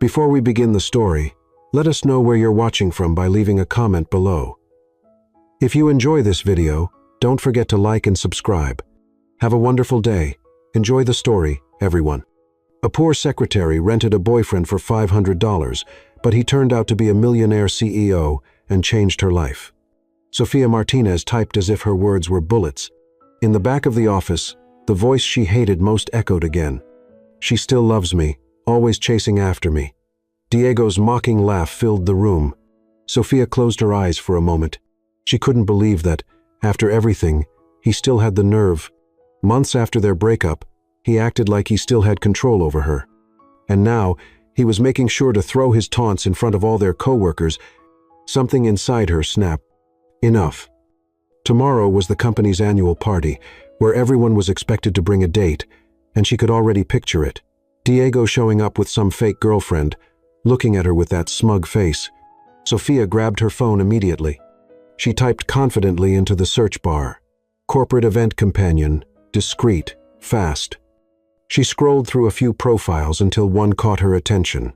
Before we begin the story, let us know where you're watching from by leaving a comment below. If you enjoy this video, don't forget to like and subscribe. Have a wonderful day. Enjoy the story, everyone. A poor secretary rented a boyfriend for $500, but he turned out to be a millionaire CEO and changed her life. Sofia Martinez typed as if her words were bullets. In the back of the office, the voice she hated most echoed again. She still loves me, always chasing after me. Diego's mocking laugh filled the room. Sofia closed her eyes for a moment. She couldn't believe that, after everything, he still had the nerve. Months after their breakup, he acted like he still had control over her. And now, he was making sure to throw his taunts in front of all their co-workers. Something inside her snapped. Enough. Tomorrow was the company's annual party, where everyone was expected to bring a date, and she could already picture it. Diego showing up with some fake girlfriend, looking at her with that smug face. Sofia grabbed her phone immediately. She typed confidently into the search bar. Corporate event companion, discreet, fast. She scrolled through a few profiles until one caught her attention.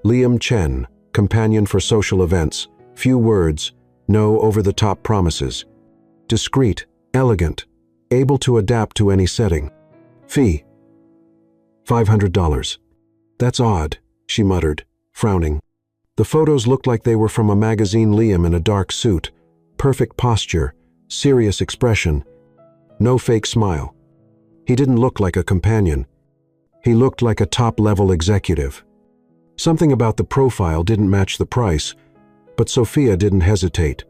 Liam Chen, companion for social events, few words, no over-the-top promises. Discreet, elegant, able to adapt to any setting. Fee: $500. That's odd, she muttered, frowning. The photos looked like they were from a magazine. Liam in a dark suit, perfect posture, serious expression, no fake smile. He didn't look like a companion. He looked like a top-level executive. Something about the profile didn't match the price, but Sofia didn't hesitate.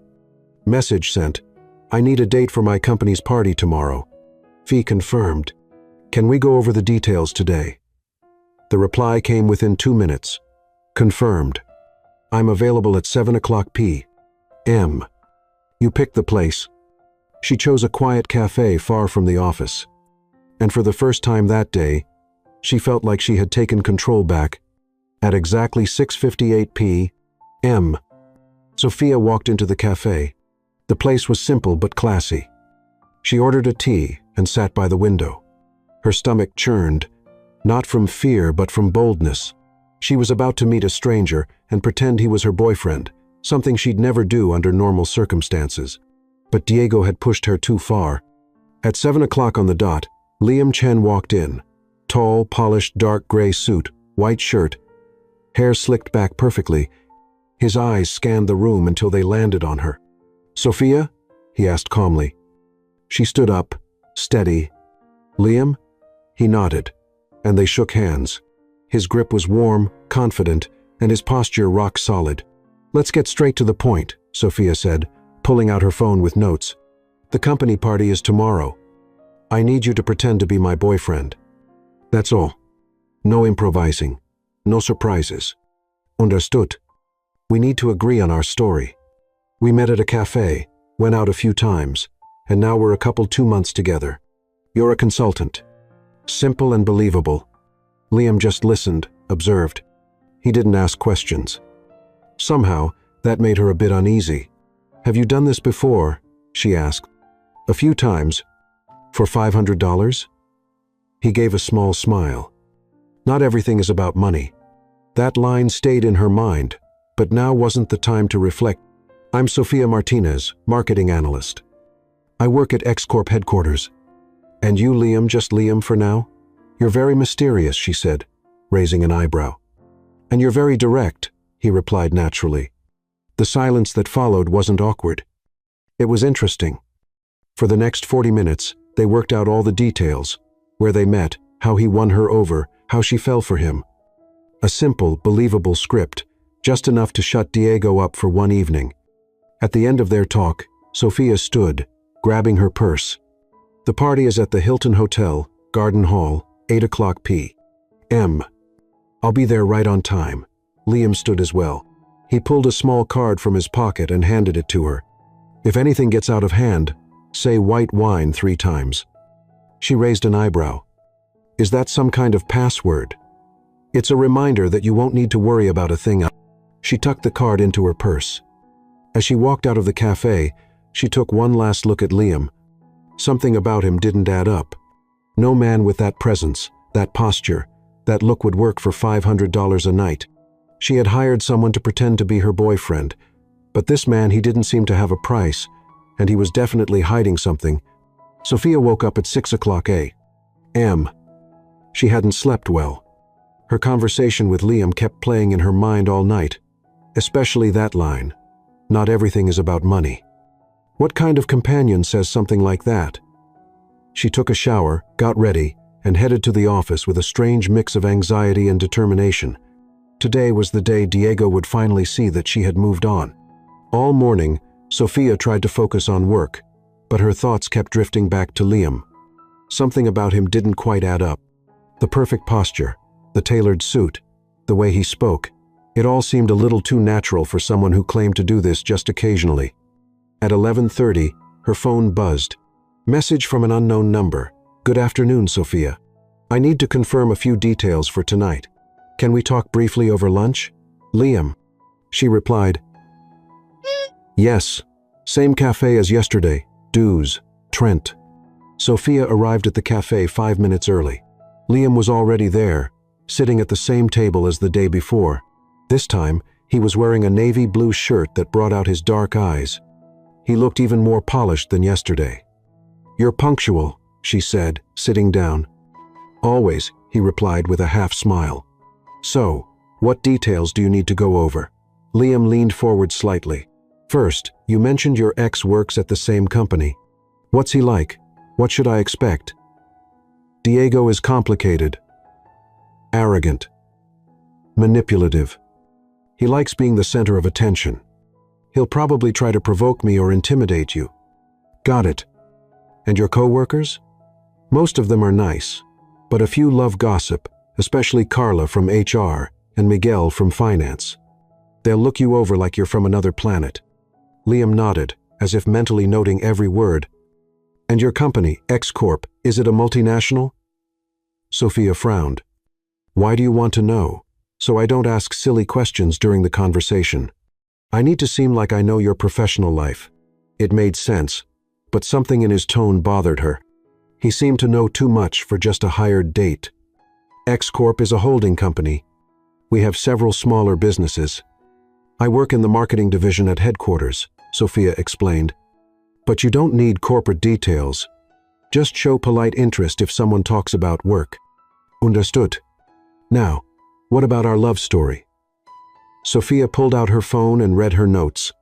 Message sent. I need a date for my company's party tomorrow. Fee confirmed. Can we go over the details today? The reply came within 2 minutes. Confirmed. I'm available at 7 o'clock p.m. You picked the place. She chose a quiet cafe far from the office. And for the first time that day, she felt like she had taken control back. At exactly 6:58 p.m., Sofia walked into the cafe. The place was simple but classy. She ordered a tea and sat by the window. Her stomach churned, not from fear but from boldness. She was about to meet a stranger and pretend he was her boyfriend, something she'd never do under normal circumstances. But Diego had pushed her too far. At 7 o'clock on the dot, Liam Chen walked in. Tall, polished, dark gray suit, white shirt, hair slicked back perfectly. His eyes scanned the room until they landed on her. Sofia? He asked calmly. She stood up, steady. Liam? He nodded, and they shook hands. His grip was warm, confident, and his posture rock solid. Let's get straight to the point, Sofia said, pulling out her phone with notes. The company party is tomorrow. I need you to pretend to be my boyfriend. That's all. No improvising. No surprises. Understood? We need to agree on our story. We met at a cafe, went out a few times, and now we're a couple 2 months together. You're a consultant. Simple and believable. Liam just listened, observed. He didn't ask questions. Somehow, that made her a bit uneasy. Have you done this before? She asked. A few times. For $500? He gave a small smile. Not everything is about money. That line stayed in her mind, but now wasn't the time to reflect. I'm Sofia Martinez, marketing analyst. I work at X Corp headquarters. And you, Liam, just Liam for now? You're very mysterious, she said, raising an eyebrow. And you're very direct, he replied naturally. The silence that followed wasn't awkward. It was interesting. For the next 40 minutes, they worked out all the details, where they met, how he won her over, how she fell for him. A simple, believable script, just enough to shut Diego up for one evening. At the end of their talk, Sofia stood, grabbing her purse. The party is at the Hilton Hotel, Garden Hall, 8 o'clock p.m. I'll be there right on time. Liam stood as well. He pulled a small card from his pocket and handed it to her. If anything gets out of hand, say white wine 3 times. She raised an eyebrow. Is that some kind of password? It's a reminder that you won't need to worry about a thing. She tucked the card into her purse. As she walked out of the cafe, she took one last look at Liam. Something about him didn't add up. No man with that presence, that posture, that look would work for $500 a night. She had hired someone to pretend to be her boyfriend, but this man, he didn't seem to have a price, and he was definitely hiding something. Sophia woke up at 6 o'clock a.m. She hadn't slept well. Her conversation with Liam kept playing in her mind all night, especially that line, "Not everything is about money." What kind of companion says something like that? She took a shower, got ready, and headed to the office with a strange mix of anxiety and determination. Today was the day Diego would finally see that she had moved on. All morning, Sophia tried to focus on work, but her thoughts kept drifting back to Liam. Something about him didn't quite add up. The perfect posture, the tailored suit, the way he spoke, it all seemed a little too natural for someone who claimed to do this just occasionally. At 11:30, her phone buzzed. Message from an unknown number. "Good afternoon, Sophia. I need to confirm a few details for tonight. Can we talk briefly over lunch?" "Liam." She replied, "Yes. Same cafe as yesterday. Dues. Trent." Sophia arrived at the cafe 5 minutes early. Liam was already there, sitting at the same table as the day before. This time, he was wearing a navy blue shirt that brought out his dark eyes. He looked even more polished than yesterday. "You're punctual," she said, sitting down. "Always," he replied with a half smile. "So, what details do you need to go over?" Liam leaned forward slightly. "First, you mentioned your ex works at the same company. What's he like? What should I expect?" "Diego is complicated, arrogant, manipulative. He likes being the center of attention. He'll probably try to provoke me or intimidate you." "Got it. And your coworkers?" "Most of them are nice, but a few love gossip, especially Carla from HR and Miguel from finance. They'll look you over like you're from another planet." Liam nodded, as if mentally noting every word. "And your company, X Corp, is it a multinational?" Sophia frowned. "Why do you want to know?" "So I don't ask silly questions during the conversation. I need to seem like I know your professional life." It made sense, but something in his tone bothered her. He seemed to know too much for just a hired date. "X Corp is a holding company. We have several smaller businesses. I work in the marketing division at headquarters," Sophia explained. "But you don't need corporate details. Just show polite interest if someone talks about work." "Understood. Now, what about our love story?" Sophia pulled out her phone and read her notes.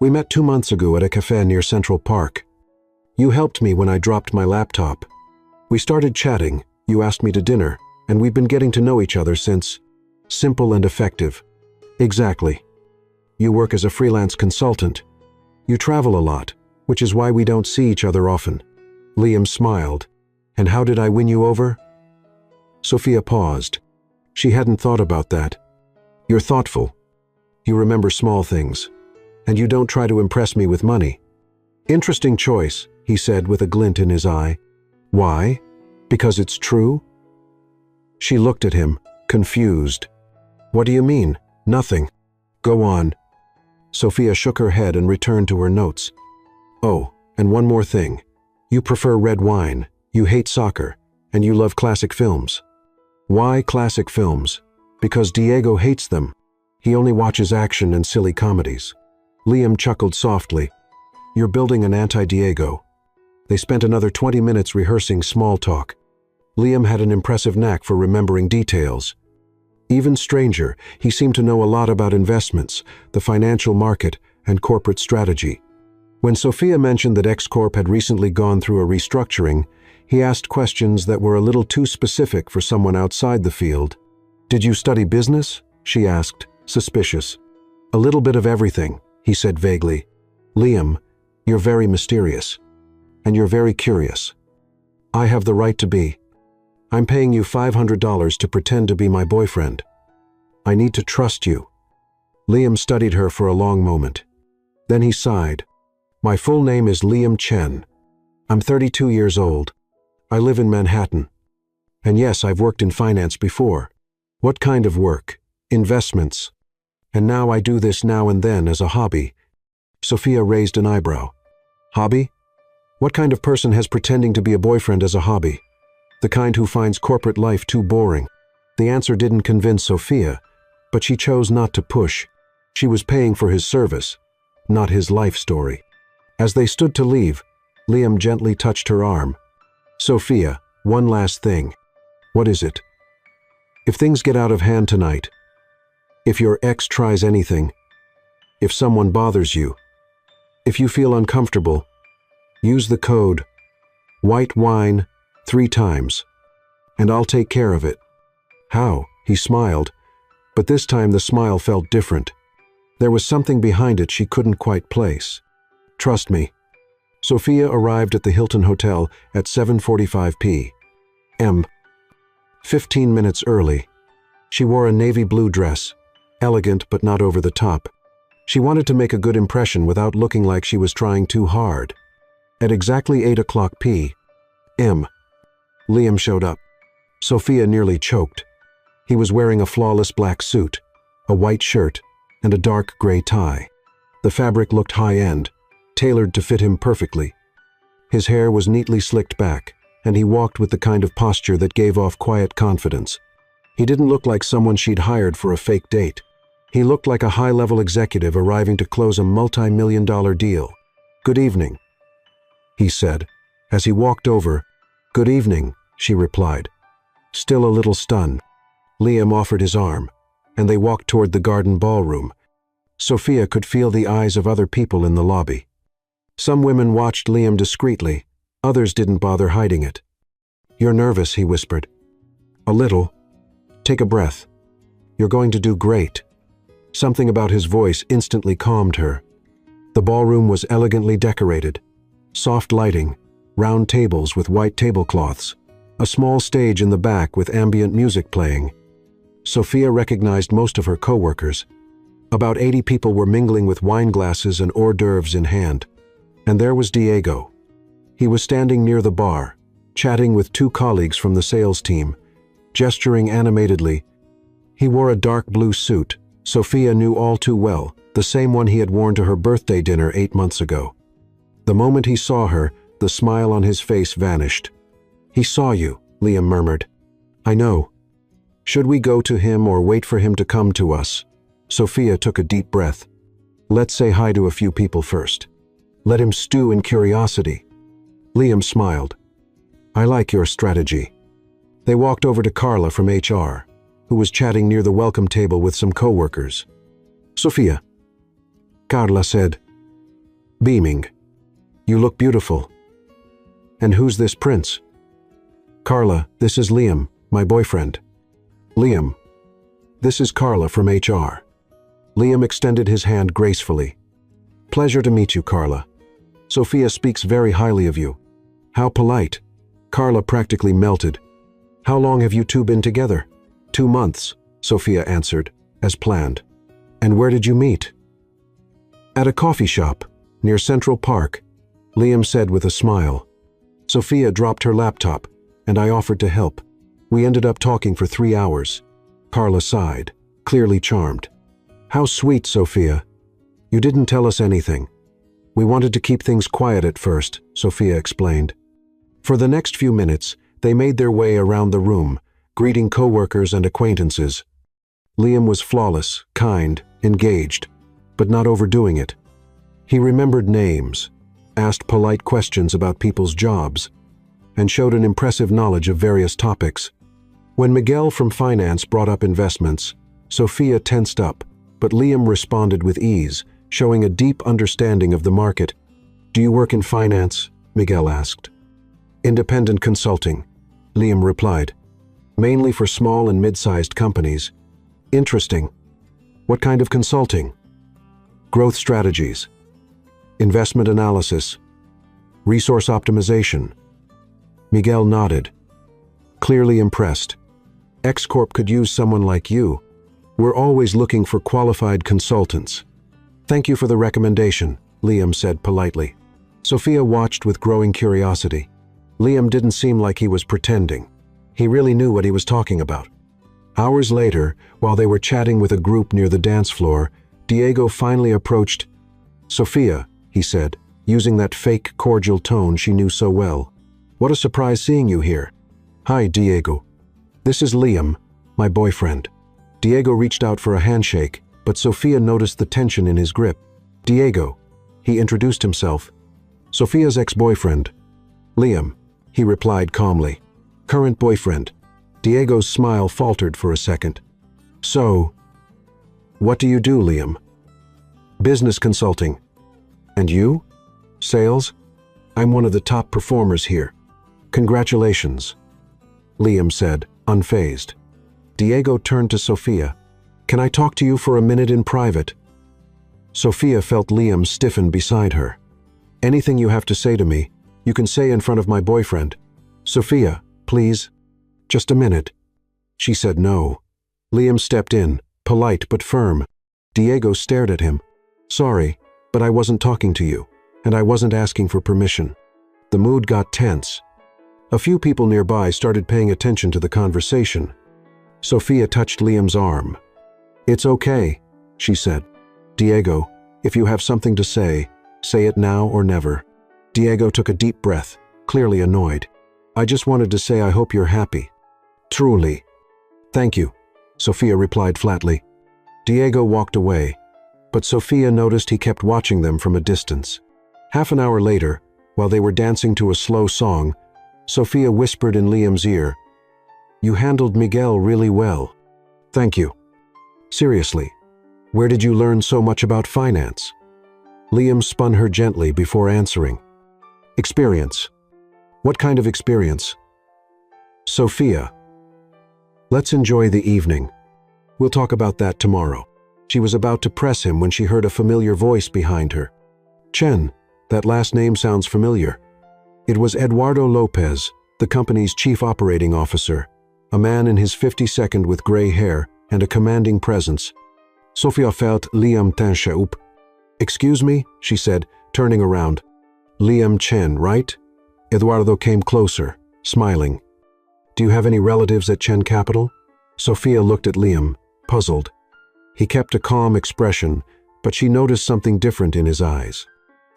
"We met 2 months ago at a cafe near Central Park. You helped me when I dropped my laptop. We started chatting, you asked me to dinner, and we've been getting to know each other since." "Simple and effective." "Exactly. You work as a freelance consultant. You travel a lot, which is why we don't see each other often." Liam smiled. "And how did I win you over?" Sophia paused. She hadn't thought about that. "You're thoughtful. You remember small things. And you don't try to impress me with money." "Interesting choice," he said with a glint in his eye. "Why? Because it's true?" She looked at him, confused. "What do you mean?" "Nothing. Go on." Sophia shook her head and returned to her notes. "Oh, and one more thing. You prefer red wine, you hate soccer, and you love classic films." "Why classic films?" "Because Diego hates them. He only watches action and silly comedies." Liam chuckled softly. "You're building an anti-Diego." They spent another 20 minutes rehearsing small talk. Liam had an impressive knack for remembering details. Even stranger, he seemed to know a lot about investments, the financial market, and corporate strategy. When Sophia mentioned that X Corp had recently gone through a restructuring, he asked questions that were a little too specific for someone outside the field. "Did you study business?" she asked, suspicious. "A little bit of everything," he said vaguely. "Liam, you're very mysterious. And you're very curious. I have the right to be. I'm paying you $500 to pretend to be my boyfriend. I need to trust you." Liam studied her for a long moment. Then he sighed. "My full name is Liam Chen. I'm 32 years old. I live in Manhattan. And yes, I've worked in finance before." "What kind of work?" "Investments. And now I do this now and then as a hobby." Sophia raised an eyebrow. "Hobby? What kind of person has pretending to be a boyfriend as a hobby? The kind who finds corporate life too boring." The answer didn't convince Sophia, but she chose not to push. She was paying for his service, not his life story. As they stood to leave, Liam gently touched her arm. "Sophia, one last thing." "What is it?" "If things get out of hand tonight, if your ex tries anything, if someone bothers you, if you feel uncomfortable, use the code white wine 3 times, and I'll take care of it." "How?" He smiled, but this time the smile felt different. There was something behind it she couldn't quite place. "Trust me." Sophia arrived at the Hilton Hotel at 7:45 p.m. 15 minutes early. She wore a navy blue dress, elegant but not over the top. She wanted to make a good impression without looking like she was trying too hard. At exactly 8 o'clock p.m., Liam showed up. Sophia nearly choked. He was wearing a flawless black suit, a white shirt, and a dark gray tie. The fabric looked high-end, tailored to fit him perfectly. His hair was neatly slicked back, and he walked with the kind of posture that gave off quiet confidence. He didn't look like someone she'd hired for a fake date. He looked like a high-level executive arriving to close a multi-million-dollar deal. "Good evening," he said. As he walked over, "Good evening," she replied, still a little stunned. Liam offered his arm, and they walked toward the garden ballroom. Sophia could feel the eyes of other people in the lobby. Some women watched Liam discreetly, others didn't bother hiding it. "You're nervous," he whispered. "A little. Take a breath. You're going to do great." Something about his voice instantly calmed her. The ballroom was elegantly decorated. Soft lighting, round tables with white tablecloths, a small stage in the back with ambient music playing. Sophia recognized most of her co-workers. About 80 people were mingling with wine glasses and hors d'oeuvres in hand. And there was Diego. He was standing near the bar, chatting with 2 colleagues from the sales team, gesturing animatedly. He wore a dark blue suit, Sophia knew all too well, the same one he had worn to her birthday dinner 8 months ago. The moment he saw her, the smile on his face vanished. "He saw you," Liam murmured. "I know. Should we go to him or wait for him to come to us?" Sophia took a deep breath. "Let's say hi to a few people first. Let him stew in curiosity." Liam smiled. "I like your strategy." They walked over to Carla from HR, who was chatting near the welcome table with some co-workers. "Sophia," Carla said, beaming, "you look beautiful." "And who's this prince?" "Carla, this is Liam, my boyfriend." "Liam, this is Carla from HR." Liam extended his hand gracefully. "Pleasure to meet you, Carla. Sophia speaks very highly of you." "How polite." Carla practically melted. "How long have you 2 been together?" 2 months, Sophia answered, as planned. "And where did you meet?" "At a coffee shop, near Central Park," Liam said with a smile. Sophia dropped her laptop, and I offered to help. We ended up talking for 3 hours. Carla sighed, clearly charmed. "How sweet, Sophia. You didn't tell us anything." "We wanted to keep things quiet at first," Sophia explained. For the next few minutes, they made their way around the room, greeting co-workers and acquaintances. Liam was flawless, kind, engaged, but not overdoing it. He remembered names, asked polite questions about people's jobs, and showed an impressive knowledge of various topics. When Miguel from finance brought up investments, Sophia tensed up, but Liam responded with ease, showing a deep understanding of the market. "Do you work in finance?" Miguel asked. "Independent consulting," Liam replied. "Mainly for small and mid-sized companies." "Interesting. What kind of consulting?" "Growth strategies, investment analysis, resource optimization." Miguel nodded, clearly impressed. "X-Corp could use someone like you. We're always looking for qualified consultants." "Thank you for the recommendation," Liam said politely. Sophia watched with growing curiosity. Liam didn't seem like he was pretending. He really knew what he was talking about. Hours later, while they were chatting with a group near the dance floor, Diego finally approached. "Sophia," he said, using that fake cordial tone she knew so well. "What a surprise seeing you here." "Hi, Diego. This is Liam, my boyfriend." Diego reached out for a handshake, but Sofia noticed the tension in his grip. Diego, he introduced himself. Sofia's ex-boyfriend. Liam, he replied calmly. Current boyfriend. Diego's smile faltered for a second. So, what do you do, Liam? Business consulting. And you? Sales? I'm one of the top performers here. Congratulations, Liam said, unfazed. Diego turned to Sofia. Can I talk to you for a minute in private? Sofia felt Liam stiffen beside her. Anything you have to say to me, you can say in front of my boyfriend. Sofia, please. Just a minute. She said no. Liam stepped in, polite but firm. Diego stared at him. Sorry, but I wasn't talking to you, and I wasn't asking for permission. The mood got tense. A few people nearby started paying attention to the conversation. Sofia touched Liam's arm. It's okay, she said. Diego, if you have something to say it now or never. Diego took a deep breath, clearly annoyed. I just wanted to say I hope you're happy. Truly. Thank you, Sofia replied flatly. Diego walked away, but Sofia noticed he kept watching them from a distance. Half an hour later, while they were dancing to a slow song, Sofia whispered in Liam's ear, You handled Miguel really well. Thank you. Seriously, where did you learn so much about finance? Liam spun her gently before answering. Experience. What kind of experience? Sofia. Let's enjoy the evening. We'll talk about that tomorrow. She was about to press him when she heard a familiar voice behind her. Chen, that last name sounds familiar. It was Eduardo Lopez, the company's chief operating officer, a man in his 52nd with gray hair and a commanding presence. Sofia felt Liam Tanche up. Excuse me, she said, turning around. Liam Chen, right? Eduardo came closer, smiling. Do you have any relatives at Chen Capital? Sofia looked at Liam, puzzled. He kept a calm expression, but she noticed something different in his eyes.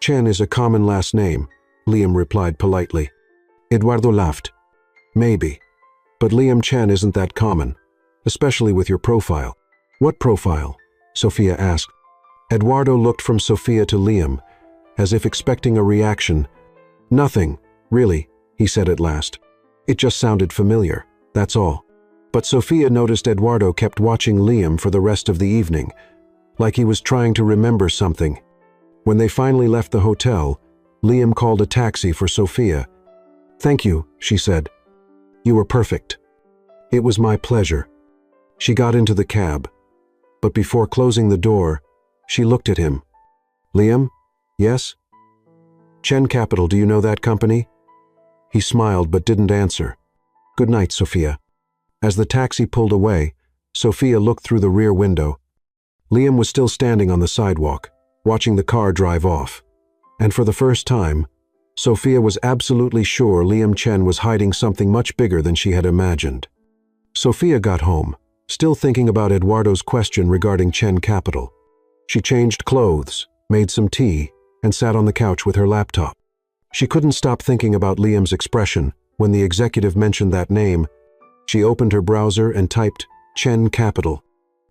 Chen is a common last name, Liam replied politely. Eduardo laughed. Maybe. But Liam Chen isn't that common, especially with your profile. What profile? Sofia asked. Eduardo looked from Sofia to Liam, as if expecting a reaction. Nothing, really, he said at last. It just sounded familiar, that's all. But Sofia noticed Eduardo kept watching Liam for the rest of the evening, like he was trying to remember something. When they finally left the hotel, Liam called a taxi for Sofia. Thank you, she said. You were perfect. It was my pleasure. She got into the cab, but before closing the door, she looked at him. Liam? Yes? Chen Capital, do you know that company? He smiled but didn't answer. Good night, Sofia. As the taxi pulled away, Sofia looked through the rear window. Liam was still standing on the sidewalk, watching the car drive off. And for the first time, Sofia was absolutely sure Liam Chen was hiding something much bigger than she had imagined. Sofia got home, still thinking about Eduardo's question regarding Chen Capital. She changed clothes, made some tea, and sat on the couch with her laptop. She couldn't stop thinking about Liam's expression when the executive mentioned that name. She opened her browser and typed Chen Capital.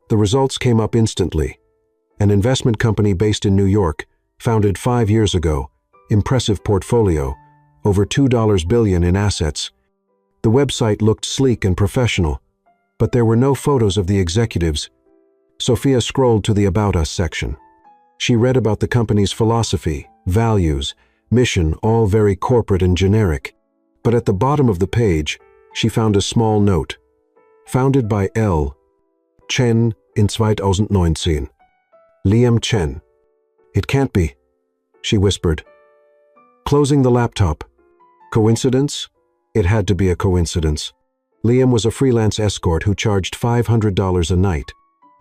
The results came up instantly. An investment company based in New York, founded 5 years ago, impressive portfolio, over $2 billion in assets. The website looked sleek and professional, but there were no photos of the executives. Sofia scrolled to the About Us section. She read about the company's philosophy, values, mission, all very corporate and generic. But at the bottom of the page, she found a small note. Founded by L. Chen in 2019. Liam Chen. It can't be, she whispered. Closing the laptop. Coincidence? It had to be a coincidence. Liam was a freelance escort who charged $500 a night.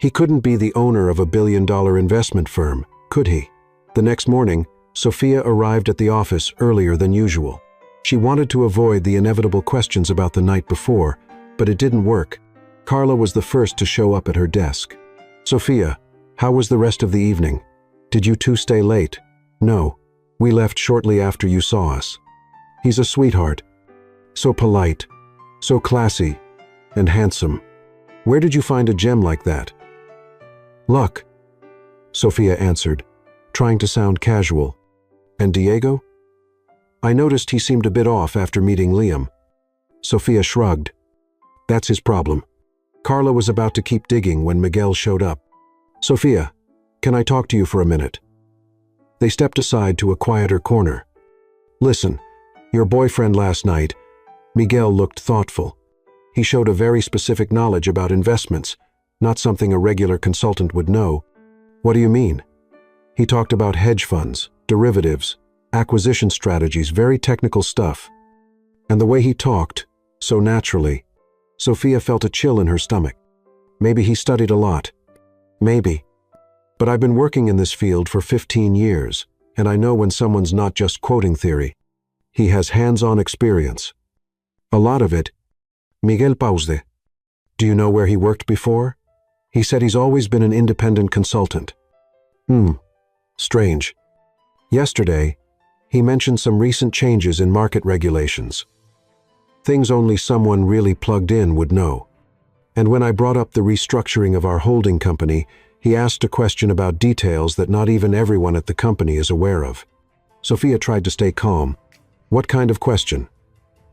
He couldn't be the owner of a billion-dollar investment firm, could he? The next morning, Sofia arrived at the office earlier than usual. She wanted to avoid the inevitable questions about the night before, but it didn't work. Carla was the first to show up at her desk. Sofia, how was the rest of the evening? Did you two stay late? No, we left shortly after you saw us. He's a sweetheart. So polite, so classy, and handsome. Where did you find a gem like that? Luck, Sophia answered, trying to sound casual. And Diego? I noticed he seemed a bit off after meeting Liam. Sophia shrugged. That's his problem. Carla was about to keep digging when Miguel showed up. Sophia, can I talk to you for a minute? They stepped aside to a quieter corner. Listen, your boyfriend last night, Miguel looked thoughtful. He showed a very specific knowledge about investments, not something a regular consultant would know. What do you mean? He talked about hedge funds, derivatives, acquisition strategies, very technical stuff. And the way he talked, so naturally, Sophia felt a chill in her stomach. Maybe he studied a lot. Maybe. But I've been working in this field for 15 years, and I know when someone's not just quoting theory. He has hands-on experience. A lot of it. Miguel paused. Do you know where he worked before? He said he's always been an independent consultant. Strange. Yesterday, he mentioned some recent changes in market regulations. Things only someone really plugged in would know. And when I brought up the restructuring of our holding company, he asked a question about details that not even everyone at the company is aware of. Sophia tried to stay calm. What kind of question?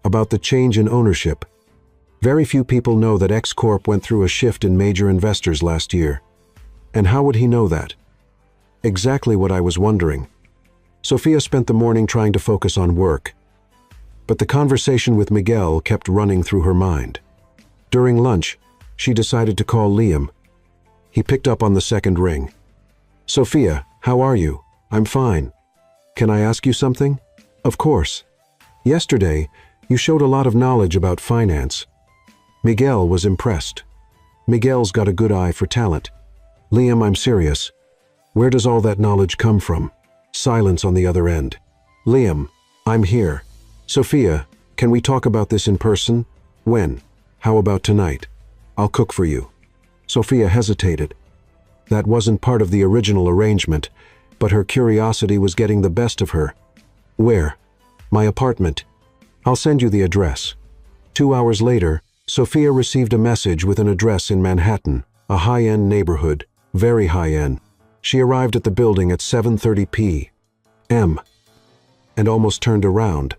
About the change in ownership. Very few people know that X-Corp went through a shift in major investors last year. And how would he know that? Exactly what I was wondering. Sophia spent the morning trying to focus on work. But the conversation with Miguel kept running through her mind. During lunch, she decided to call Liam. He picked up on the second ring. Sophia, how are you? I'm fine. Can I ask you something? Of course. Yesterday, you showed a lot of knowledge about finance. Miguel was impressed. Miguel's got a good eye for talent. Liam, I'm serious. Where does all that knowledge come from? Silence on the other end. Liam, I'm here. Sophia, can we talk about this in person? When? How about tonight? I'll cook for you. Sophia hesitated. That wasn't part of the original arrangement, but her curiosity was getting the best of her. Where? My apartment. I'll send you the address. 2 hours later, Sophia received a message with an address in Manhattan, a high-end neighborhood, very high-end. She arrived at the building at 7:30 p.m. and almost turned around.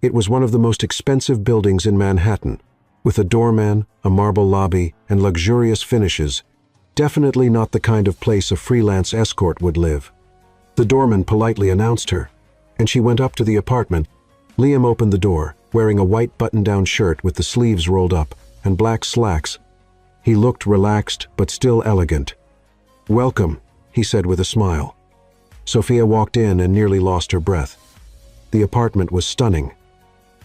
It was one of the most expensive buildings in Manhattan, with a doorman, a marble lobby, and luxurious finishes. Definitely not the kind of place a freelance escort would live. The doorman politely announced her, and she went up to the apartment. Liam opened the door, wearing a white button-down shirt with the sleeves rolled up and black slacks. He looked relaxed but still elegant. Welcome, he said with a smile. Sophia walked in and nearly lost her breath. The apartment was stunning.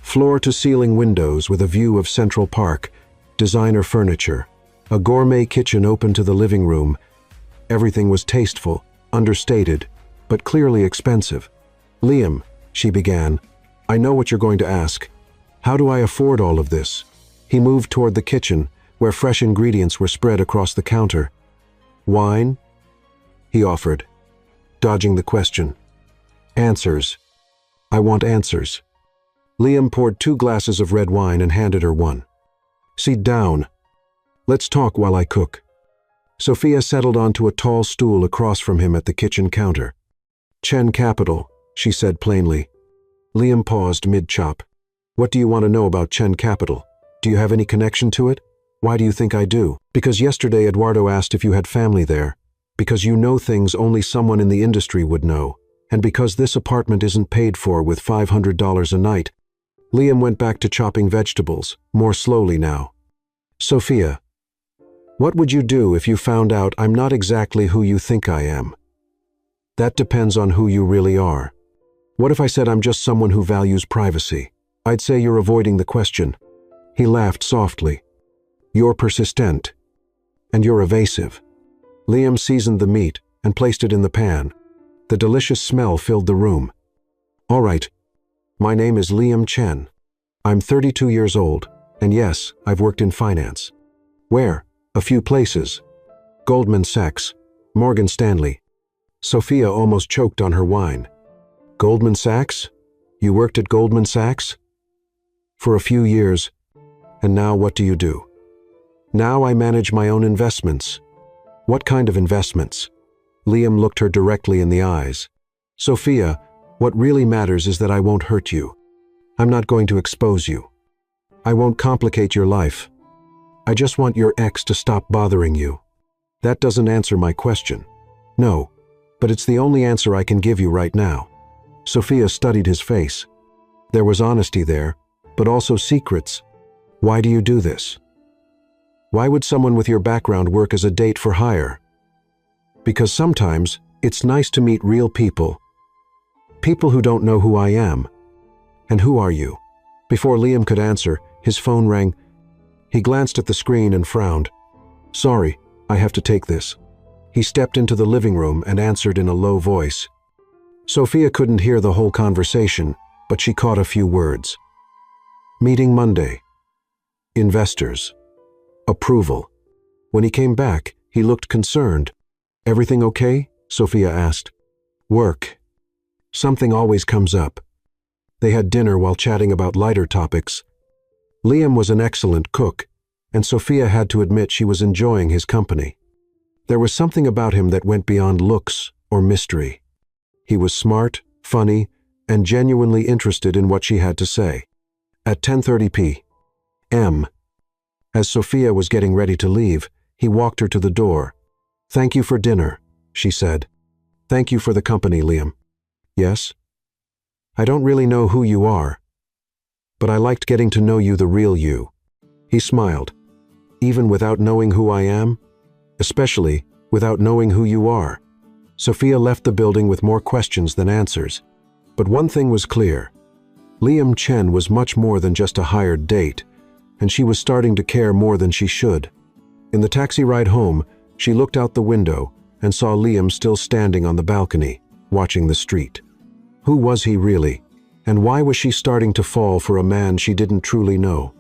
Floor-to-ceiling windows with a view of Central Park, designer furniture, a gourmet kitchen open to the living room. Everything was tasteful, understated, but clearly expensive. Liam, she began, I know what you're going to ask. How do I afford all of this? He moved toward the kitchen, where fresh ingredients were spread across the counter. Wine? He offered, dodging the question. Answers. I want answers. Liam poured 2 glasses of red wine and handed her one. Sit down. Let's talk while I cook. Sophia settled onto a tall stool across from him at the kitchen counter. Chen Capital, she said plainly. Liam paused mid-chop. What do you want to know about Chen Capital? Do you have any connection to it? Why do you think I do? Because yesterday Eduardo asked if you had family there. Because you know things only someone in the industry would know. And because this apartment isn't paid for with $500 a night. Liam went back to chopping vegetables, more slowly now. Sophia, what would you do if you found out I'm not exactly who you think I am? That depends on who you really are. What if I said I'm just someone who values privacy? I'd say you're avoiding the question. He laughed softly. You're persistent. And you're evasive. Liam seasoned the meat and placed it in the pan. The delicious smell filled the room. All right. My name is Liam Chen. I'm 32 years old, and yes, I've worked in finance. Where? A few places. Goldman Sachs, Morgan Stanley. Sophia almost choked on her wine. Goldman Sachs? You worked at Goldman Sachs? For a few years. And now what do you do? Now I manage my own investments. What kind of investments? Liam looked her directly in the eyes. Sophia, what really matters is that I won't hurt you. I'm not going to expose you. I won't complicate your life. I just want your ex to stop bothering you. That doesn't answer my question. No, but it's the only answer I can give you right now. Sophia studied his face. There was honesty there, but also secrets. Why do you do this? Why would someone with your background work as a date for hire? Because sometimes it's nice to meet real people. People who don't know who I am. And who are you? Before Liam could answer, his phone rang. He glanced at the screen and frowned. Sorry, I have to take this. He stepped into the living room and answered in a low voice. Sophia couldn't hear the whole conversation, but she caught a few words. Meeting Monday. Investors. Approval. When he came back, he looked concerned. Everything okay? Sophia asked. Work. Something always comes up. They had dinner while chatting about lighter topics. Liam was an excellent cook, and Sophia had to admit she was enjoying his company. There was something about him that went beyond looks or mystery. He was smart, funny, and genuinely interested in what she had to say. At 10:30 p.m., as Sophia was getting ready to leave, he walked her to the door. Thank you for dinner, she said. Thank you for the company, Liam. Yes? I don't really know who you are, but I liked getting to know you, the real you. He smiled. Even without knowing who I am? Especially without knowing who you are. Sophia left the building with more questions than answers. But one thing was clear. Liam Chen was much more than just a hired date, and she was starting to care more than she should. In the taxi ride home, she looked out the window and saw Liam still standing on the balcony, watching the street. Who was he really? And why was she starting to fall for a man she didn't truly know?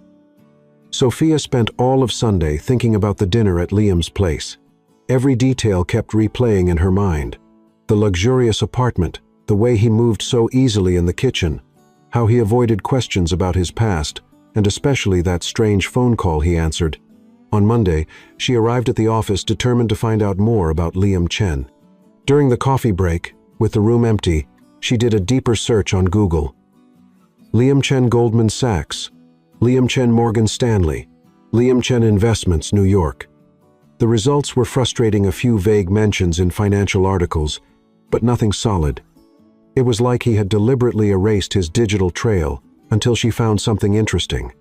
Sophia spent all of Sunday thinking about the dinner at Liam's place. Every detail kept replaying in her mind. The luxurious apartment, the way he moved so easily in the kitchen, how he avoided questions about his past, and especially that strange phone call he answered. On Monday, she arrived at the office determined to find out more about Liam Chen. During the coffee break, with the room empty, she did a deeper search on Google. Liam Chen Goldman Sachs, Liam Chen Morgan Stanley, Liam Chen Investments, New York. The results were frustrating, a few vague mentions in financial articles, but nothing solid. It was like he had deliberately erased his digital trail until she found something interesting.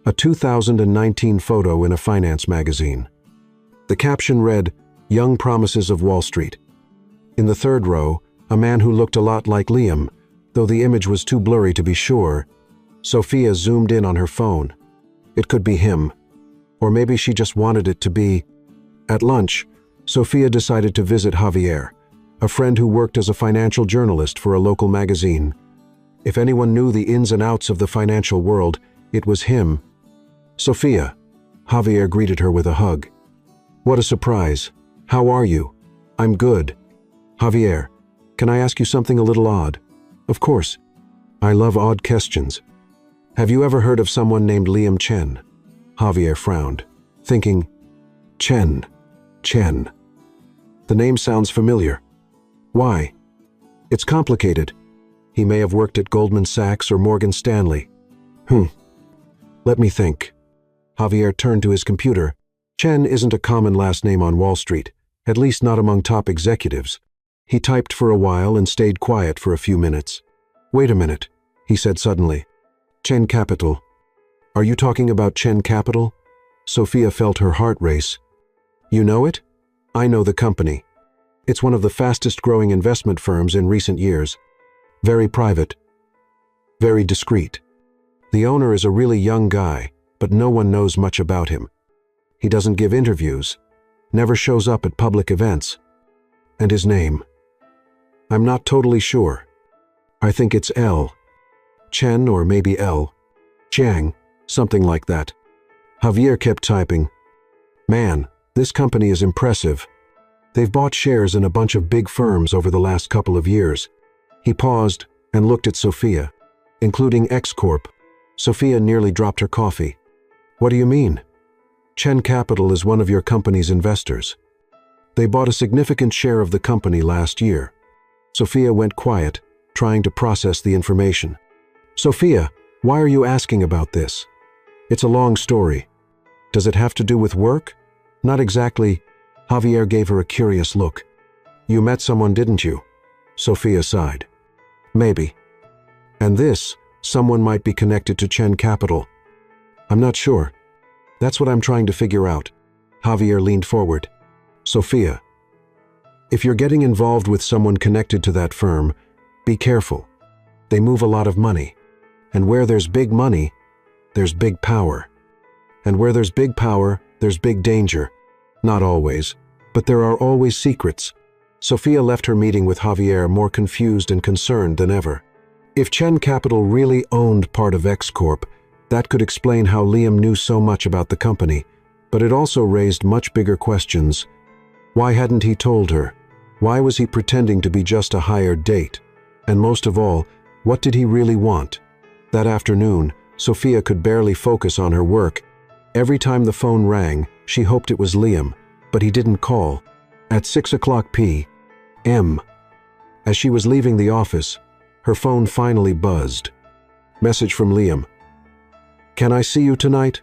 A 2019 photo in a finance magazine. The caption read, Young Promises of Wall Street. In the third row, a man who looked a lot like Liam, though the image was too blurry to be sure. Sophia zoomed in on her phone. It could be him. Or maybe she just wanted it to be. At lunch, Sophia decided to visit Javier, a friend who worked as a financial journalist for a local magazine. If anyone knew the ins and outs of the financial world, it was him. Sophia. Javier greeted her with a hug. What a surprise. How are you? I'm good. Javier, can I ask you something a little odd? Of course. I love odd questions. Have you ever heard of someone named Liam Chen? Javier frowned, thinking, Chen. The name sounds familiar. Why? It's complicated. He may have worked at Goldman Sachs or Morgan Stanley. Let me think. Javier turned to his computer. Chen isn't a common last name on Wall Street, at least not among top executives. He typed for a while and stayed quiet for a few minutes. Wait a minute, he said suddenly. Chen Capital. Are you talking about Chen Capital? Sophia felt her heart race. You know it? I know the company. It's one of the fastest growing investment firms in recent years. Very private. Very discreet. The owner is a really young guy, but no one knows much about him. He doesn't give interviews, never shows up at public events. And his name? I'm not totally sure. I think it's L. Chen or maybe L. Chang, something like that. Javier kept typing. Man, this company is impressive. They've bought shares in a bunch of big firms over the last couple of years. He paused and looked at Sophia, including X Corp. Sophia nearly dropped her coffee. What do you mean? Chen Capital is one of your company's investors. They bought a significant share of the company last year. Sophia went quiet, trying to process the information. Sophia, why are you asking about this? It's a long story. Does it have to do with work? Not exactly. Javier gave her a curious look. You met someone, didn't you? Sophia sighed. Maybe. And this, someone might be connected to Chen Capital. I'm not sure. That's what I'm trying to figure out. Javier leaned forward. Sophia, if you're getting involved with someone connected to that firm, be careful. They move a lot of money. And where there's big money, there's big power. And where there's big power, there's big danger. Not always, but there are always secrets. Sophia left her meeting with Javier more confused and concerned than ever. If Chen Capital really owned part of X Corp, that could explain how Liam knew so much about the company, but it also raised much bigger questions. Why hadn't he told her? Why was he pretending to be just a hired date? And most of all, what did he really want? That afternoon, Sophia could barely focus on her work. Every time the phone rang, she hoped it was Liam, but he didn't call. At 6:00 p.m., as she was leaving the office, her phone finally buzzed. Message from Liam. Can I see you tonight?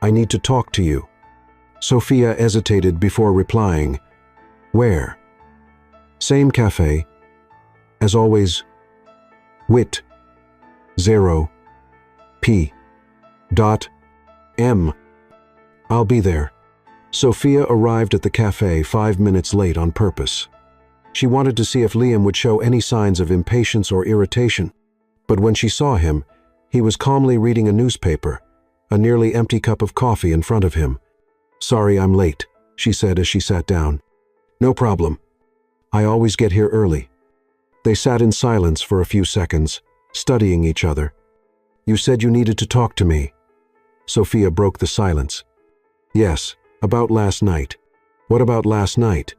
I need to talk to you. Sophia hesitated before replying. Where? Same cafe. As always, Wit. 0. P. M. I'll be there. Sophia arrived at the cafe 5 minutes late on purpose. She wanted to see if Liam would show any signs of impatience or irritation. But when she saw him, he was calmly reading a newspaper, a nearly empty cup of coffee in front of him. Sorry I'm late, she said as she sat down. No problem. I always get here early. They sat in silence for a few seconds, studying each other. You said you needed to talk to me. Sophia broke the silence. Yes, about last night. What about last night?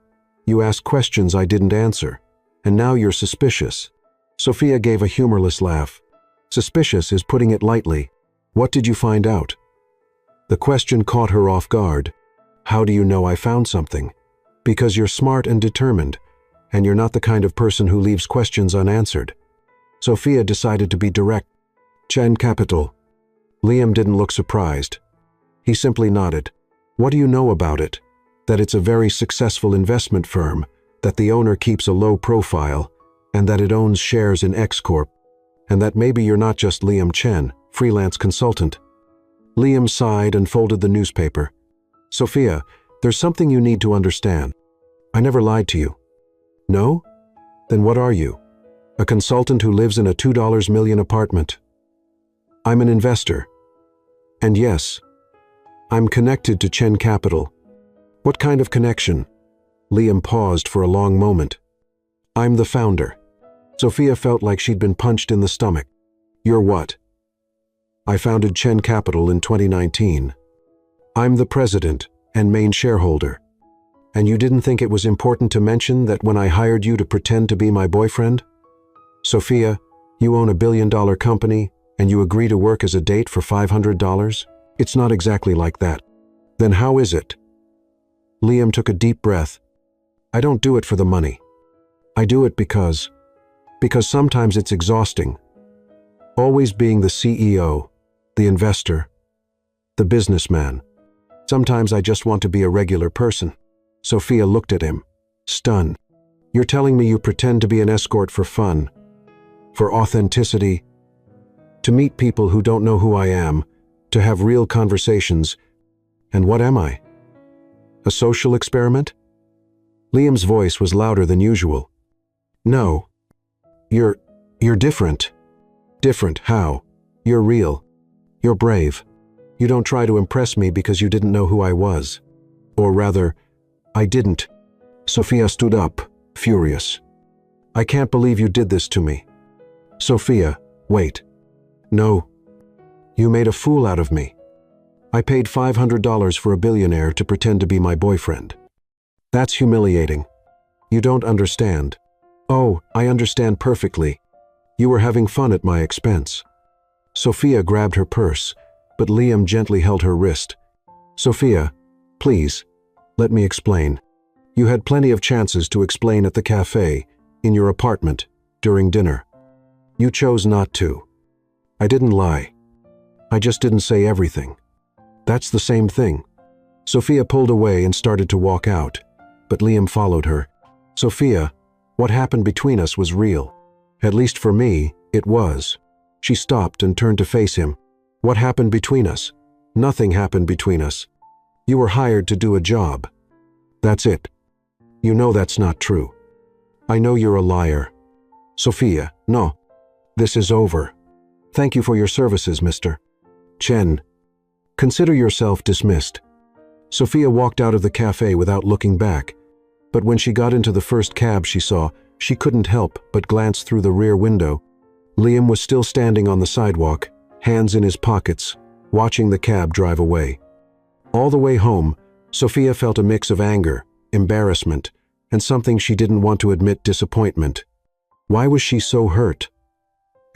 You asked questions I didn't answer, and now you're suspicious. Sophia gave a humorless laugh. Suspicious is putting it lightly. What did you find out? The question caught her off guard. How do you know I found something? Because you're smart and determined, and you're not the kind of person who leaves questions unanswered. Sophia decided to be direct. Chen Capital. Liam didn't look surprised. He simply nodded. What do you know about it? That it's a very successful investment firm, that the owner keeps a low profile, and that it owns shares in X Corp, and that maybe you're not just Liam Chen, freelance consultant. Liam sighed and folded the newspaper. Sophia, there's something you need to understand. I never lied to you. No? Then what are you? A consultant who lives in a $2 million apartment. I'm an investor. And yes, I'm connected to Chen Capital. What kind of connection? Liam paused for a long moment. I'm the founder. Sophia felt like she'd been punched in the stomach. You're what? I founded Chen Capital in 2019. I'm the president and main shareholder. And you didn't think it was important to mention that when I hired you to pretend to be my boyfriend? Sophia, you own a billion-dollar company and you agree to work as a date for $500? It's not exactly like that. Then how is it? Liam took a deep breath. I don't do it for the money. I do it because sometimes it's exhausting. Always being the CEO, the investor, the businessman. Sometimes I just want to be a regular person. Sophia looked at him, stunned. You're telling me you pretend to be an escort for fun, for authenticity, to meet people who don't know who I am, to have real conversations. And what am I? A social experiment? Liam's voice was louder than usual. No. You're different. Different, how? You're real. You're brave. You don't try to impress me because you didn't know who I was. Or rather, I didn't. Sophia stood up, furious. I can't believe you did this to me. Sophia, wait. No. You made a fool out of me. I paid $500 for a billionaire to pretend to be my boyfriend. That's humiliating. You don't understand. Oh, I understand perfectly. You were having fun at my expense. Sophia grabbed her purse, but Liam gently held her wrist. Sophia, please, let me explain. You had plenty of chances to explain at the cafe, in your apartment, during dinner. You chose not to. I didn't lie. I just didn't say everything. That's the same thing. Sophia pulled away and started to walk out, but Liam followed her. Sophia, what happened between us was real. At least for me, it was. She stopped and turned to face him. What happened between us? Nothing happened between us. You were hired to do a job. That's it. You know that's not true. I know you're a liar. Sophia, no. This is over. Thank you for your services, Mr. Chen. Consider yourself dismissed. Sophia walked out of the cafe without looking back, but when she got into the first cab she saw, she couldn't help but glance through the rear window. Liam was still standing on the sidewalk, hands in his pockets, watching the cab drive away. All the way home, Sophia felt a mix of anger, embarrassment, and something she didn't want to admit, disappointment. Why was she so hurt?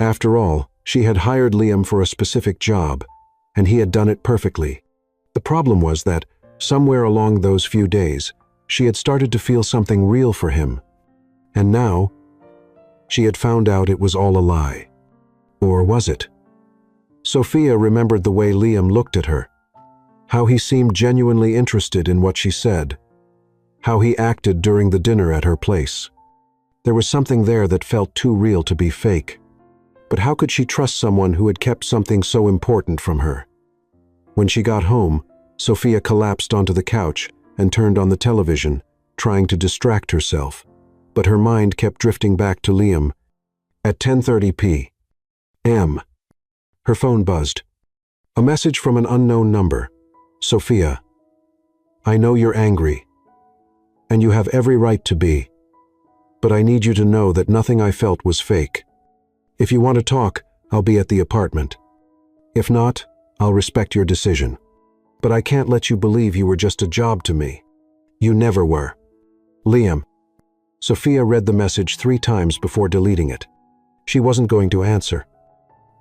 After all, she had hired Liam for a specific job, and he had done it perfectly. The problem was that, somewhere along those few days, she had started to feel something real for him. And now, she had found out it was all a lie. Or was it? Sophia remembered the way Liam looked at her, how he seemed genuinely interested in what she said, how he acted during the dinner at her place. There was something there that felt too real to be fake. But how could she trust someone who had kept something so important from her? When she got home, Sophia collapsed onto the couch and turned on the television, trying to distract herself. But her mind kept drifting back to Liam. At 10:30 p.m., her phone buzzed. A message from an unknown number. Sophia, I know you're angry, and you have every right to be, but I need you to know that nothing I felt was fake. If you want to talk, I'll be at the apartment. If not, I'll respect your decision. But I can't let you believe you were just a job to me. You never were. Liam. Sophia read the message 3 times before deleting it. She wasn't going to answer.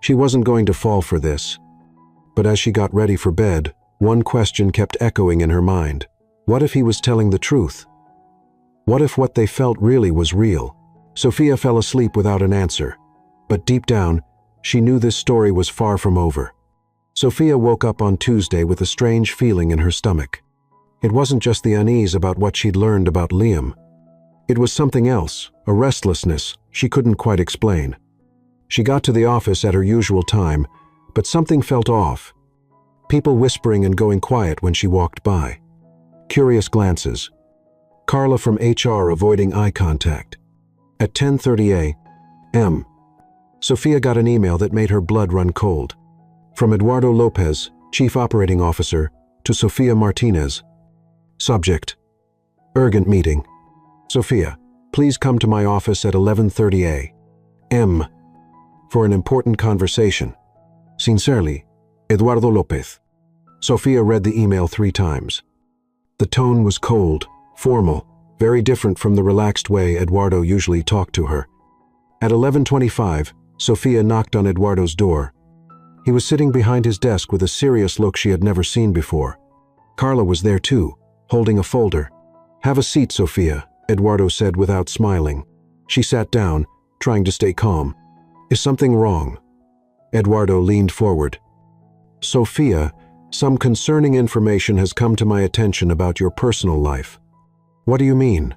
She wasn't going to fall for this. But as she got ready for bed, one question kept echoing in her mind. What if he was telling the truth? What if what they felt really was real? Sophia fell asleep without an answer. But deep down, she knew this story was far from over. Sophia woke up on Tuesday with a strange feeling in her stomach. It wasn't just the unease about what she'd learned about Liam. It was something else, a restlessness she couldn't quite explain. She got to the office at her usual time, but something felt off. People whispering and going quiet when she walked by. Curious glances. Carla from HR avoiding eye contact. At 10:30 a.m., Sophia got an email that made her blood run cold. From Eduardo Lopez, Chief Operating Officer, to Sofia Martinez. Subject: Urgent meeting. Sophia, please come to my office at 11:30 a.m. for an important conversation. Sincerely, Eduardo Lopez. Sophia read the email 3 times. The tone was cold, formal, very different from the relaxed way Eduardo usually talked to her. At 11:25, Sophia knocked on Eduardo's door. He was sitting behind his desk with a serious look she had never seen before. Carla was there too, holding a folder. Have a seat, Sophia, Eduardo said without smiling. She sat down, trying to stay calm. Is something wrong? Eduardo leaned forward. Sophia, some concerning information has come to my attention about your personal life. What do you mean?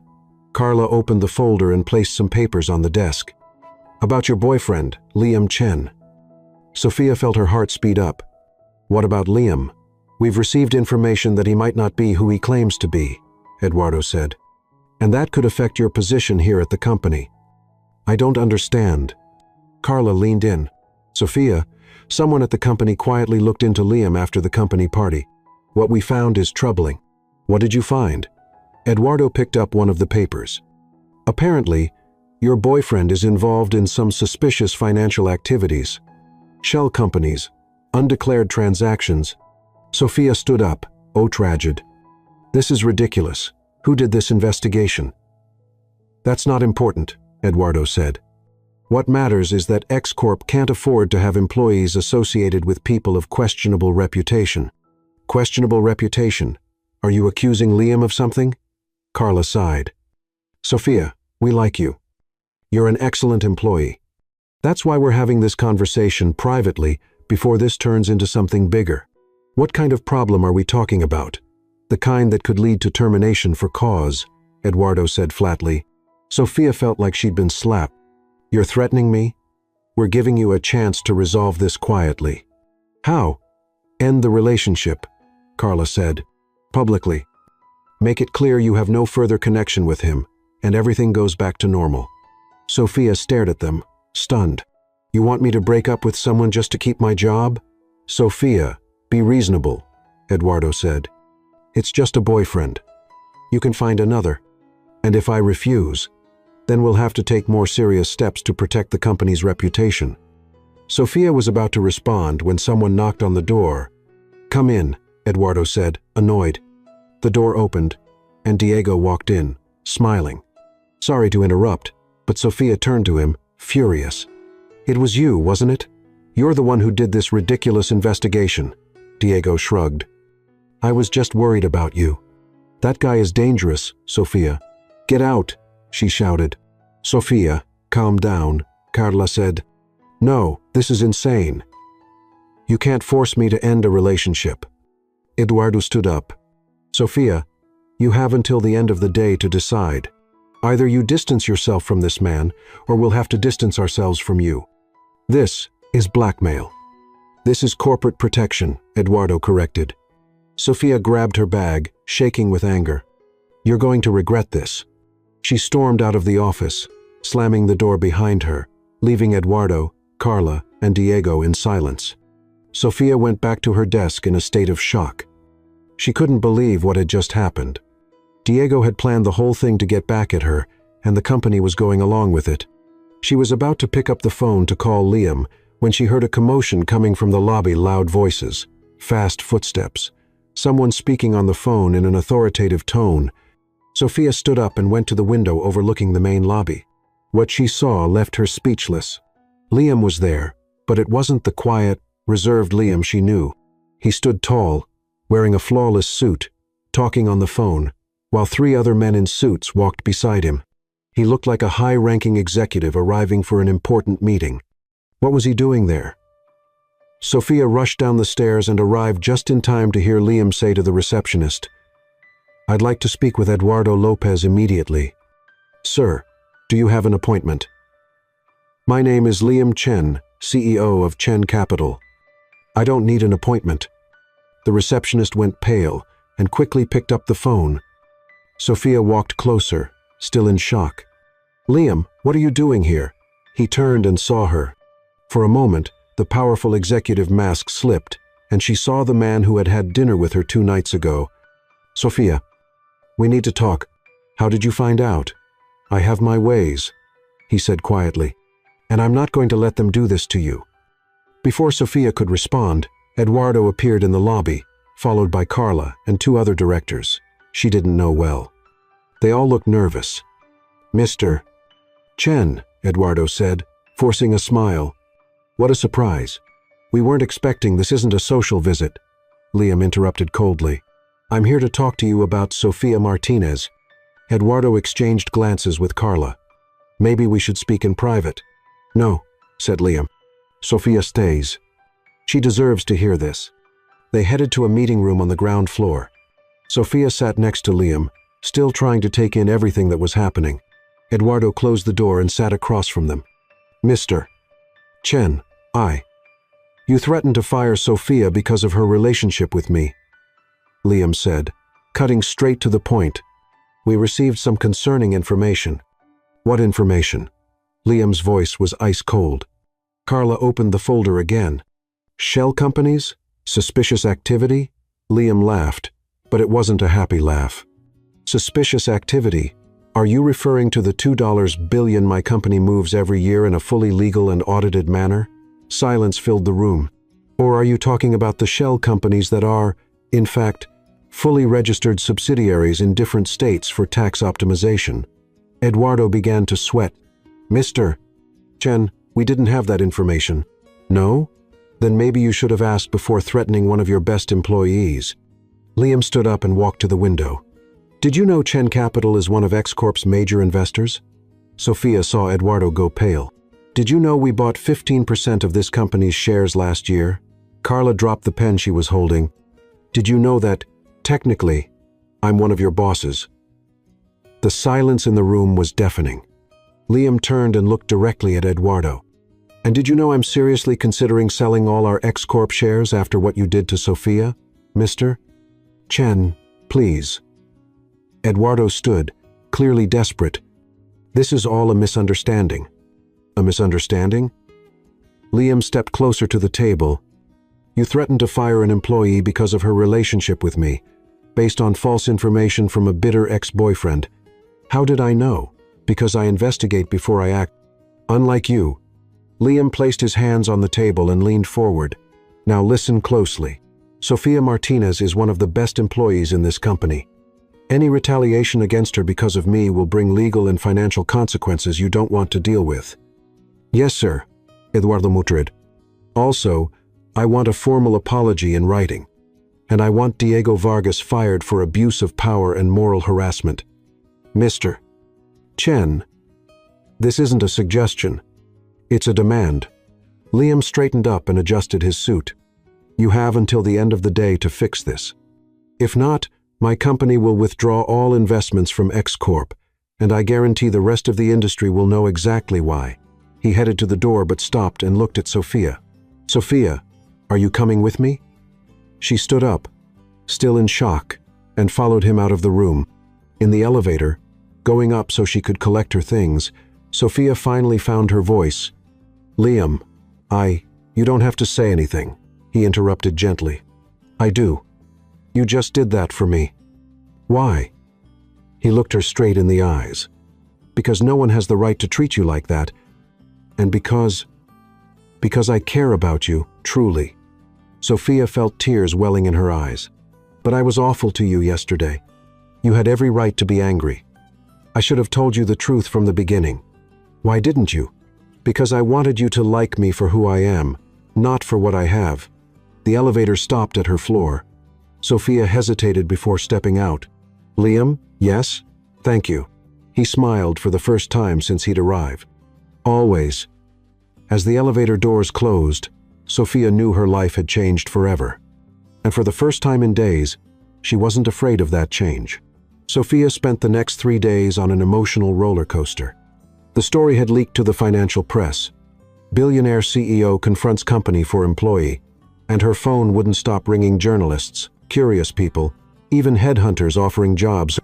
Carla opened the folder and placed some papers on the desk. About your boyfriend, Liam Chen. Sophia felt her heart speed up. What about Liam? We've received information that he might not be who he claims to be, Eduardo said. And that could affect your position here at the company. I don't understand. Carla leaned in. Sophia, someone at the company quietly looked into Liam after the company party. What we found is troubling. What did you find? Eduardo picked up one of the papers. Apparently, your boyfriend is involved in some suspicious financial activities. Shell companies, undeclared transactions. Sophia stood up. Oh, tragedy. This is ridiculous. Who did this investigation? That's not important, Eduardo said. What matters is that X Corp can't afford to have employees associated with people of questionable reputation. Questionable reputation. Are you accusing Liam of something? Carla sighed. Sophia, we like you. You're an excellent employee. That's why we're having this conversation privately before this turns into something bigger. What kind of problem are we talking about? The kind that could lead to termination for cause, Eduardo said flatly. Sophia felt like she'd been slapped. You're threatening me? We're giving you a chance to resolve this quietly. How? End the relationship, Carla said. Publicly. Make it clear you have no further connection with him, and everything goes back to normal. Sophia stared at them, stunned. You want me to break up with someone just to keep my job? Sophia, be reasonable, Eduardo said. It's just a boyfriend. You can find another. And if I refuse, then we'll have to take more serious steps to protect the company's reputation. Sophia was about to respond when someone knocked on the door. Come in, Eduardo said, annoyed. The door opened, and Diego walked in, smiling. Sorry to interrupt, but Sophia turned to him, furious. It was you, wasn't it? You're the one who did this ridiculous investigation. Diego shrugged. I was just worried about you. That guy is dangerous, Sophia. Get out, she shouted. Sophia, calm down, Carla said. No, this is insane. You can't force me to end a relationship. Eduardo stood up. Sophia, you have until the end of the day to decide. Either you distance yourself from this man, or we'll have to distance ourselves from you. This is blackmail. This is corporate protection, Eduardo corrected. Sophia grabbed her bag, shaking with anger. You're going to regret this. She stormed out of the office, slamming the door behind her, leaving Eduardo, Carla, and Diego in silence. Sophia went back to her desk in a state of shock. She couldn't believe what had just happened. Diego had planned the whole thing to get back at her, and the company was going along with it. She was about to pick up the phone to call Liam when she heard a commotion coming from the lobby, loud voices, fast footsteps, someone speaking on the phone in an authoritative tone. Sophia stood up and went to the window overlooking the main lobby. What she saw left her speechless. Liam was there, but it wasn't the quiet, reserved Liam she knew. He stood tall, wearing a flawless suit, talking on the phone, while 3 other men in suits walked beside him. He looked like a high-ranking executive arriving for an important meeting. What was he doing there? Sophia rushed down the stairs and arrived just in time to hear Liam say to the receptionist, I'd like to speak with Eduardo Lopez immediately. Sir, do you have an appointment? My name is Liam Chen, CEO of Chen Capital. I don't need an appointment. The receptionist went pale and quickly picked up the phone. Sophia walked closer, still in shock. Liam, what are you doing here? He turned and saw her. For a moment, the powerful executive mask slipped, and she saw the man who had had dinner with her 2 nights ago. Sophia, we need to talk. How did you find out? I have my ways, he said quietly, and I'm not going to let them do this to you. Before Sophia could respond, Eduardo appeared in the lobby, followed by Carla and 2 other directors she didn't know well. They all looked nervous. Mr. Chen, Eduardo said, forcing a smile. What a surprise. We weren't expecting this. Isn't a social visit, Liam interrupted coldly. I'm here to talk to you about Sofia Martinez. Eduardo exchanged glances with Carla. Maybe we should speak in private. No, said Liam. Sofia stays. She deserves to hear this. They headed to a meeting room on the ground floor. Sofia sat next to Liam, still trying to take in everything that was happening. Eduardo closed the door and sat across from them. Mr. Chen, You threatened to fire Sofia because of her relationship with me, Liam said, cutting straight to the point. We received some concerning information. What information? Liam's voice was ice cold. Carla opened the folder again. Shell companies? Suspicious activity? Liam laughed, but it wasn't a happy laugh. Suspicious activity? Are you referring to the $2 billion my company moves every year in a fully legal and audited manner? Silence filled the room. Or are you talking about the shell companies that are, in fact, fully registered subsidiaries in different states for tax optimization? Eduardo began to sweat. Mr. Chen, we didn't have that information. No? Then maybe you should have asked before threatening one of your best employees. Liam stood up and walked to the window. Did you know Chen Capital is one of X-Corp's major investors? Sophia saw Eduardo go pale. Did you know we bought 15% of this company's shares last year? Carla dropped the pen she was holding. Did you know that, technically, I'm one of your bosses? The silence in the room was deafening. Liam turned and looked directly at Eduardo. And did you know I'm seriously considering selling all our X-Corp shares after what you did to Sophia, Mr. Chen, please. Eduardo stood, clearly desperate. This is all a misunderstanding. A misunderstanding? Liam stepped closer to the table. You threatened to fire an employee because of her relationship with me, based on false information from a bitter ex-boyfriend. How did I know? Because I investigate before I act. Unlike you. Liam placed his hands on the table and leaned forward. Now listen closely. Sofia Martinez is one of the best employees in this company. Any retaliation against her because of me will bring legal and financial consequences you don't want to deal with. Yes, sir, Eduardo muttered. Also, I want a formal apology in writing. And I want Diego Vargas fired for abuse of power and moral harassment. Mr. Chen, this isn't a suggestion. It's a demand. Liam straightened up and adjusted his suit. You have until the end of the day to fix this. If not, my company will withdraw all investments from X-Corp, and I guarantee the rest of the industry will know exactly why. He headed to the door but stopped and looked at Sophia. Sophia, are you coming with me? She stood up, still in shock, and followed him out of the room. In the elevator, going up so she could collect her things, Sophia finally found her voice. Liam, you don't have to say anything, he interrupted gently. I do. You just did that for me. Why? He looked her straight in the eyes. Because no one has the right to treat you like that. And because I care about you, truly. Sophia felt tears welling in her eyes. But I was awful to you yesterday. You had every right to be angry. I should have told you the truth from the beginning. Why didn't you? Because I wanted you to like me for who I am, not for what I have. The elevator stopped at her floor. Sophia hesitated before stepping out. Liam, yes? Thank you. He smiled for the first time since he'd arrived. Always. As the elevator doors closed, Sophia knew her life had changed forever. And for the first time in days, she wasn't afraid of that change. Sophia spent the next 3 days on an emotional roller coaster. The story had leaked to the financial press. Billionaire CEO confronts company for employee, and her phone wouldn't stop ringing journalists, curious people, even headhunters offering jobs.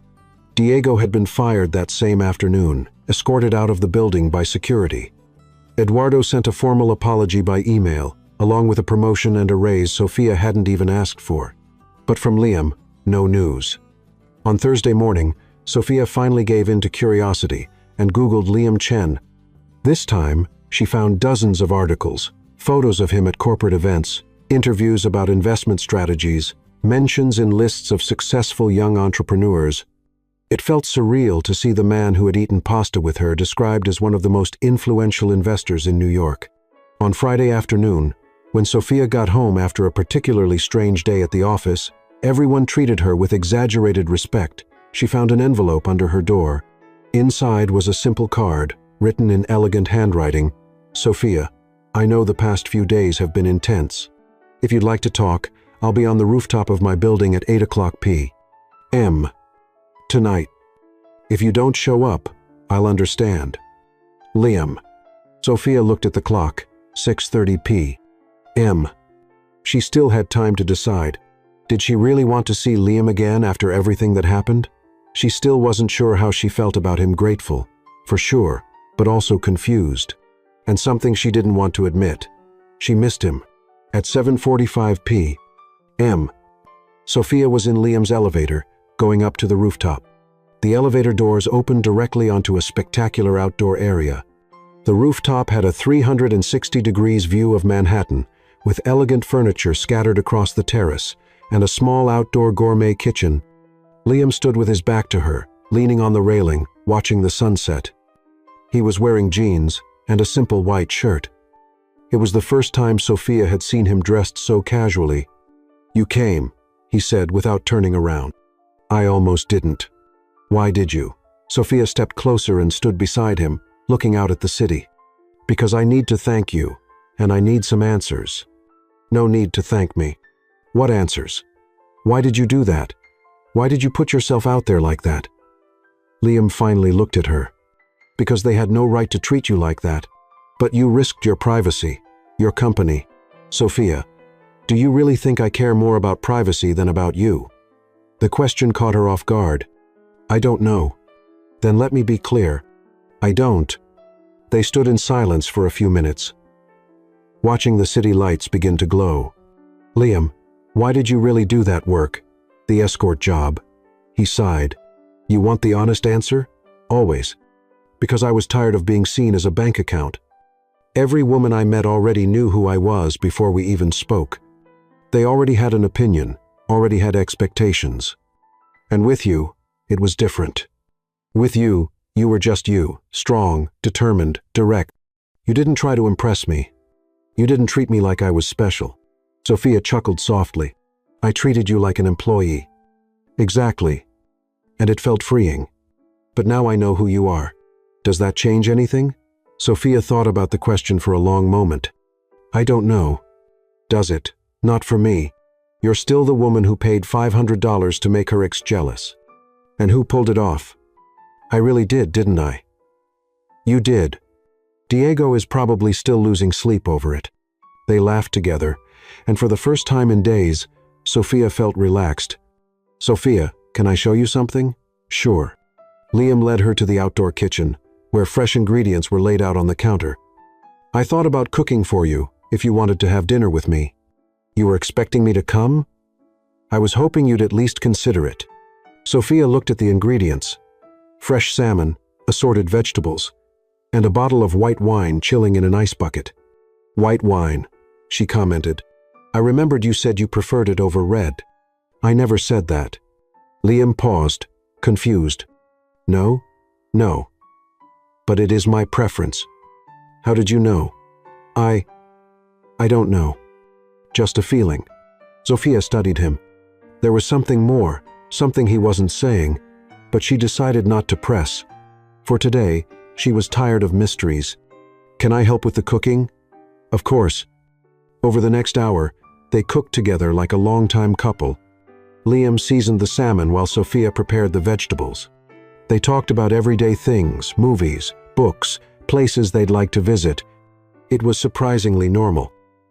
Diego had been fired that same afternoon, escorted out of the building by security. Eduardo sent a formal apology by email, along with a promotion and a raise Sophia hadn't even asked for. But from Liam, no news. On Thursday morning, Sophia finally gave in to curiosity and Googled Liam Chen. This time, she found dozens of articles, photos of him at corporate events, interviews about investment strategies, mentions in lists of successful young entrepreneurs. It felt surreal to see the man who had eaten pasta with her described as one of the most influential investors in New York. On Friday afternoon, when Sophia got home after a particularly strange day at the office, everyone treated her with exaggerated respect. She found an envelope under her door. Inside was a simple card, written in elegant handwriting. Sophia, I know the past few days have been intense. If you'd like to talk, I'll be on the rooftop of my building at 8 o'clock p.m. tonight. If you don't show up, I'll understand. Liam. Sophia looked at the clock, 6:30 p.m. She still had time to decide. Did she really want to see Liam again after everything that happened? She still wasn't sure how she felt about him. Grateful, for sure, but also confused. And something she didn't want to admit. She missed him. At 7:45 p.m., Sophia was in Liam's elevator, going up to the rooftop. The elevator doors opened directly onto a spectacular outdoor area. The rooftop had a 360 degrees view of Manhattan, with elegant furniture scattered across the terrace, and a small outdoor gourmet kitchen. Liam stood with his back to her, leaning on the railing, watching the sunset. He was wearing jeans and a simple white shirt. It was the first time Sophia had seen him dressed so casually. "You came," he said without turning around. "I almost didn't." "Why did you?" Sophia stepped closer and stood beside him, looking out at the city. "Because I need to thank you, and I need some answers." "No need to thank me." "What answers? Why did you do that? Why did you put yourself out there like that?" Liam finally looked at her. "Because they had no right to treat you like that. But you risked your privacy, your company." "Sophia, do you really think I care more about privacy than about you?" The question caught her off guard. "I don't know." "Then let me be clear. I don't." They stood in silence for a few minutes, watching the city lights begin to glow. "Liam, why did you really do that work? The escort job?" He sighed. "You want the honest answer?" "Always. Because I was tired of being seen as a bank account. Every woman I met already knew who I was before we even spoke. They already had an opinion, already had expectations. And with you, it was different. With you, you were just you, strong, determined, direct. You didn't try to impress me. You didn't treat me like I was special." Sophia chuckled softly. "I treated you like an employee." "Exactly. And it felt freeing. But now I know who you are. Does that change anything?" Sophia thought about the question for a long moment. "I don't know. Does it? Not for me. You're still the woman who paid $500 to make her ex jealous. And who pulled it off? I really did, didn't I?" "You did." Diego is probably still losing sleep over it. They laughed together, and for the first time in days, Sophia felt relaxed. "Sophia, can I show you something?" "Sure." Liam led her to the outdoor kitchen, where fresh ingredients were laid out on the counter. "I thought about cooking for you, if you wanted to have dinner with me." "You were expecting me to come?" "I was hoping you'd at least consider it." Sophia looked at the ingredients. Fresh salmon, assorted vegetables, and a bottle of white wine chilling in an ice bucket. "White wine," she commented. "I remembered you said you preferred it over red." "I never said that." Liam paused, confused. "No? No. But it is my preference." "How did you know?" I don't know. Just a feeling." Sophia studied him. There was something more, something he wasn't saying, but she decided not to press. For today, she was tired of mysteries. "Can I help with the cooking?" "Of course." Over the next hour, they cooked together like a longtime couple. Liam seasoned the salmon while Sophia prepared the vegetables. They talked about everyday things, movies, books, places they'd like to visit. It was surprisingly normal.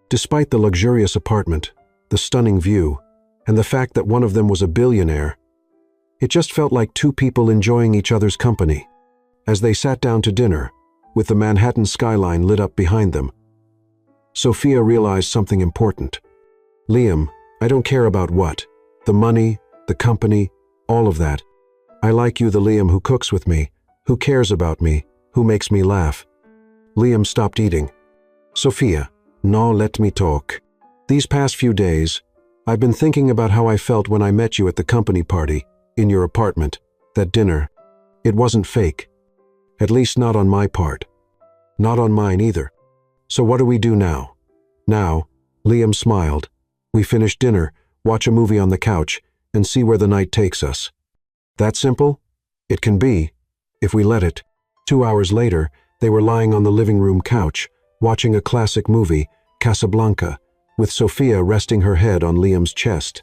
Despite the luxurious apartment, the stunning view, and the fact that one of them was a billionaire, it just felt like two people enjoying each other's company. As they sat down to dinner, with the Manhattan skyline lit up behind them, Sophia realized something important. "Liam, I don't care about what. The money, the company, all of that. I like you, the Liam who cooks with me, who cares about me, who makes me laugh." Liam stopped eating. "Sophia, no, let me talk. These past few days, I've been thinking about how I felt when I met you at the company party, in your apartment, that dinner. It wasn't fake. At least not on my part. Not on mine either. So what do we do now?" "Now," Liam smiled, "we finish dinner, watch a movie on the couch, and see where the night takes us." "That simple?" "It can be, if we let it." 2 hours later, they were lying on the living room couch, watching a classic movie, Casablanca, with Sophia resting her head on Liam's chest.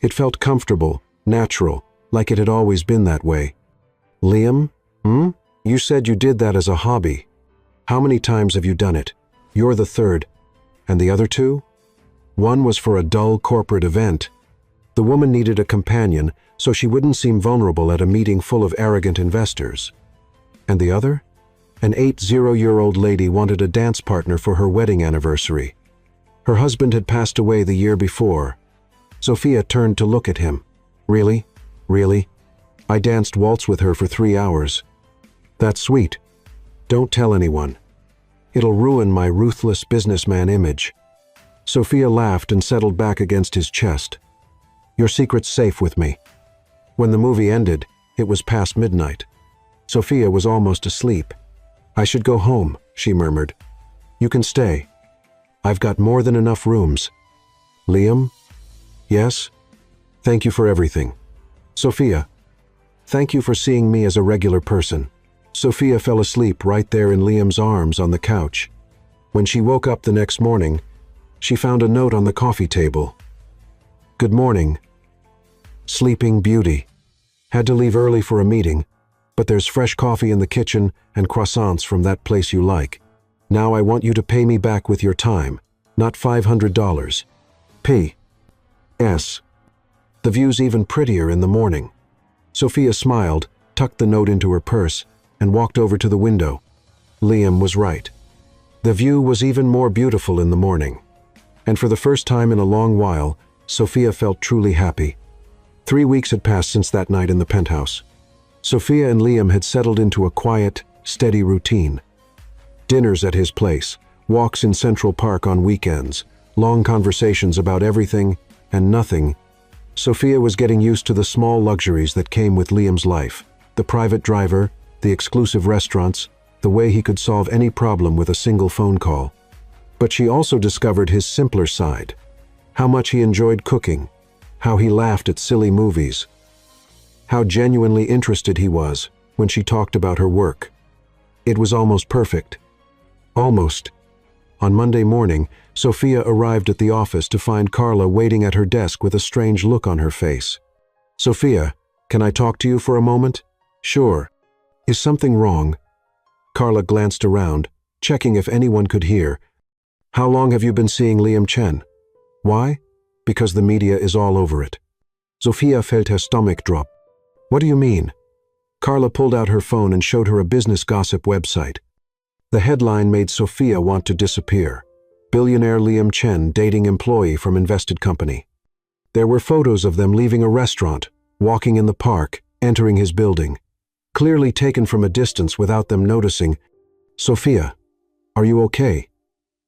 It felt comfortable, natural, like it had always been that way. "Liam, you said you did that as a hobby. How many times have you done it? You're the third. And the other two?" "One was for a dull corporate event. The woman needed a companion so she wouldn't seem vulnerable at a meeting full of arrogant investors. And the other? An 80-year-old lady wanted a dance partner for her wedding anniversary. Her husband had passed away the year before." Sophia turned to look at him. "Really? Really? I danced waltz with her for 3 hours. That's sweet. Don't tell anyone. It'll ruin my ruthless businessman image." Sophia laughed and settled back against his chest. "Your secret's safe with me." When the movie ended, it was past midnight. Sophia was almost asleep. "I should go home," she murmured. "You can stay." I've got more than enough rooms. Liam? Yes? Thank you for everything. Sophia? Thank you for seeing me as a regular person. Sophia fell asleep right there in Liam's arms on the couch. When she woke up the next morning, she found a note on the coffee table. Good morning. Sleeping Beauty. Had to leave early for a meeting, but there's fresh coffee in the kitchen and croissants from that place you like. Now I want you to pay me back with your time, not $500. P.S. The view's even prettier in the morning. Sophia smiled, tucked the note into her purse, and walked over to the window. Liam was right. The view was even more beautiful in the morning. And for the first time in a long while, Sophia felt truly happy. 3 weeks had passed since that night in the penthouse. Sophia and Liam had settled into a quiet, steady routine. Dinners at his place, walks in Central Park on weekends, long conversations about everything and nothing. Sophia was getting used to the small luxuries that came with Liam's life. The private driver, the exclusive restaurants, the way he could solve any problem with a single phone call. But she also discovered his simpler side. How much he enjoyed cooking, how he laughed at silly movies, how genuinely interested he was when she talked about her work. It was almost perfect. Almost. On Monday morning, Sophia arrived at the office to find Carla waiting at her desk with a strange look on her face. Sophia, can I talk to you for a moment? Sure. Is something wrong? Carla glanced around, checking if anyone could hear. How long have you been seeing Liam Chen? Why? Because the media is all over it. Sophia felt her stomach drop. What do you mean? Carla pulled out her phone and showed her a business gossip website. The headline made Sophia want to disappear. Billionaire Liam Chen dating employee from invested company. There were photos of them leaving a restaurant, walking in the park, entering his building. Clearly taken from a distance without them noticing. Sophia, are you okay?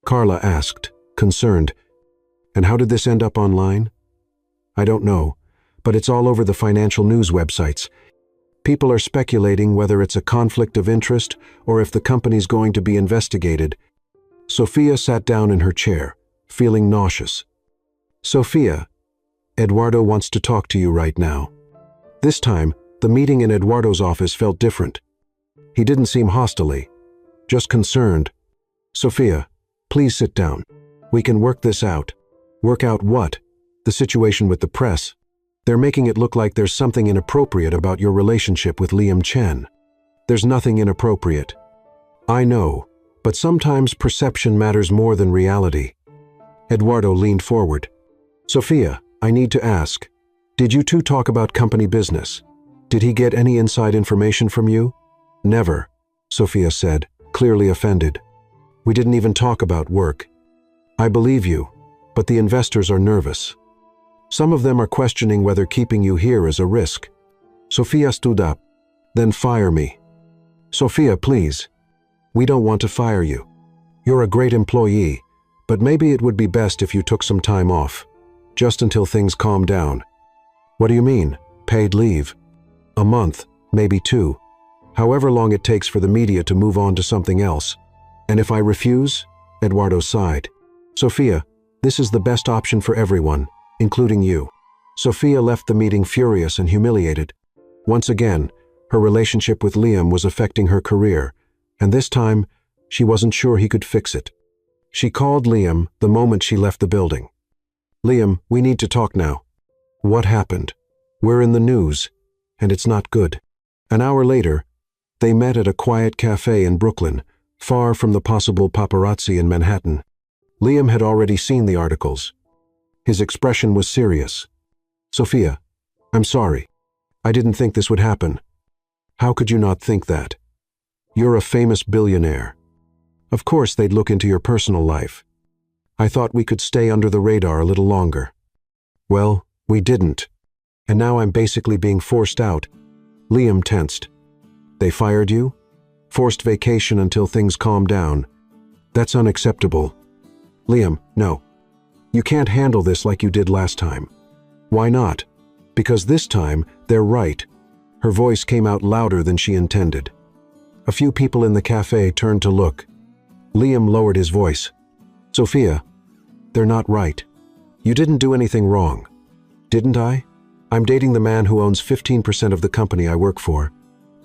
Carla asked, concerned. And how did this end up online? I don't know, but it's all over the financial news websites. People are speculating whether it's a conflict of interest or if the company's going to be investigated. Sophia sat down in her chair, feeling nauseous. Sophia, Eduardo wants to talk to you right now. This time, the meeting in Eduardo's office felt different. He didn't seem hostile, just concerned. Sophia, please sit down. We can work this out. Work out what? The situation with the press. They're making it look like there's something inappropriate about your relationship with Liam Chen. There's nothing inappropriate. I know, but sometimes perception matters more than reality. Eduardo leaned forward. Sophia, I need to ask, did you two talk about company business? Did he get any inside information from you? Never, Sophia said, clearly offended. We didn't even talk about work. I believe you, but the investors are nervous. Some of them are questioning whether keeping you here is a risk. Sophia stood up. Then fire me. Sophia, please. We don't want to fire you. You're a great employee, but maybe it would be best if you took some time off, just until things calm down. What do you mean? Paid leave? A month, maybe 2. However long it takes for the media to move on to something else. And if I refuse? Eduardo sighed. Sophia, this is the best option for everyone, including you. Sophia left the meeting furious and humiliated. Once again, her relationship with Liam was affecting her career, and this time, she wasn't sure he could fix it. She called Liam the moment she left the building. Liam, we need to talk now. What happened? We're in the news, and it's not good. An hour later, they met at a quiet cafe in Brooklyn, far from the possible paparazzi in Manhattan. Liam had already seen the articles. His expression was serious. Sophia, I'm sorry. I didn't think this would happen. How could you not think that? You're a famous billionaire. Of course they'd look into your personal life. I thought we could stay under the radar a little longer. Well, we didn't. And now I'm basically being forced out. Liam tensed. They fired you? Forced vacation until things calm down. That's unacceptable. Liam, no. You can't handle this like you did last time. Why not? Because this time, they're right. Her voice came out louder than she intended. A few people in the cafe turned to look. Liam lowered his voice. Sophia, they're not right. You didn't do anything wrong. Didn't I? I'm dating the man who owns 15% of the company I work for.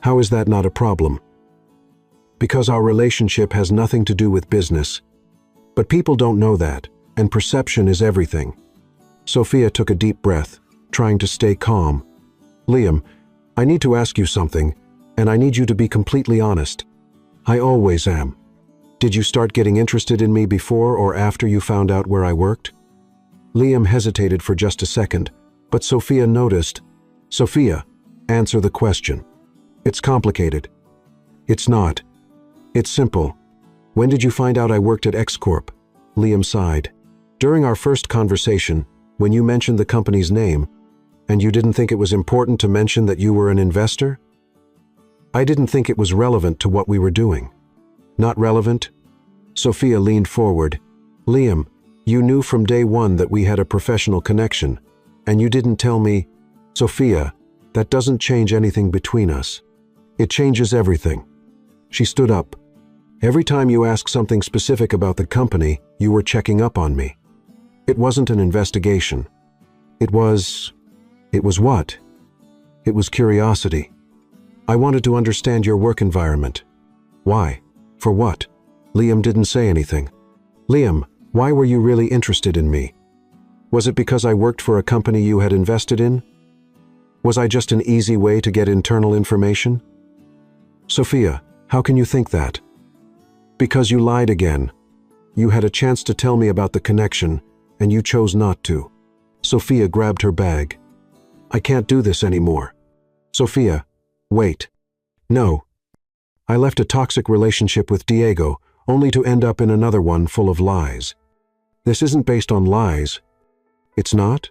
How is that not a problem? Because our relationship has nothing to do with business. But people don't know that, and perception is everything. Sophia took a deep breath, trying to stay calm. Liam, I need to ask you something, and I need you to be completely honest. I always am. Did you start getting interested in me before or after you found out where I worked? Liam hesitated for just a second, but Sophia noticed. Sophia, answer the question. It's complicated. It's not. It's simple. When did you find out I worked at X Corp? Liam sighed. During our first conversation, when you mentioned the company's name, and you didn't think it was important to mention that you were an investor? I didn't think it was relevant to what we were doing. Not relevant? Sophia leaned forward. Liam, you knew from day one that we had a professional connection, and you didn't tell me. Sophia, that doesn't change anything between us. It changes everything. She stood up. Every time you asked something specific about the company, you were checking up on me. It wasn't an investigation. It was what? It was curiosity. I wanted to understand your work environment. Why? For what? Liam didn't say anything. Liam, why were you really interested in me? Was it because I worked for a company you had invested in? Was I just an easy way to get internal information? Sophia, how can you think that? Because you lied again. You had a chance to tell me about the connection, and you chose not to. Sophia grabbed her bag. I can't do this anymore. Sophia, wait. No. I left a toxic relationship with Diego, only to end up in another one full of lies. This isn't based on lies. It's not?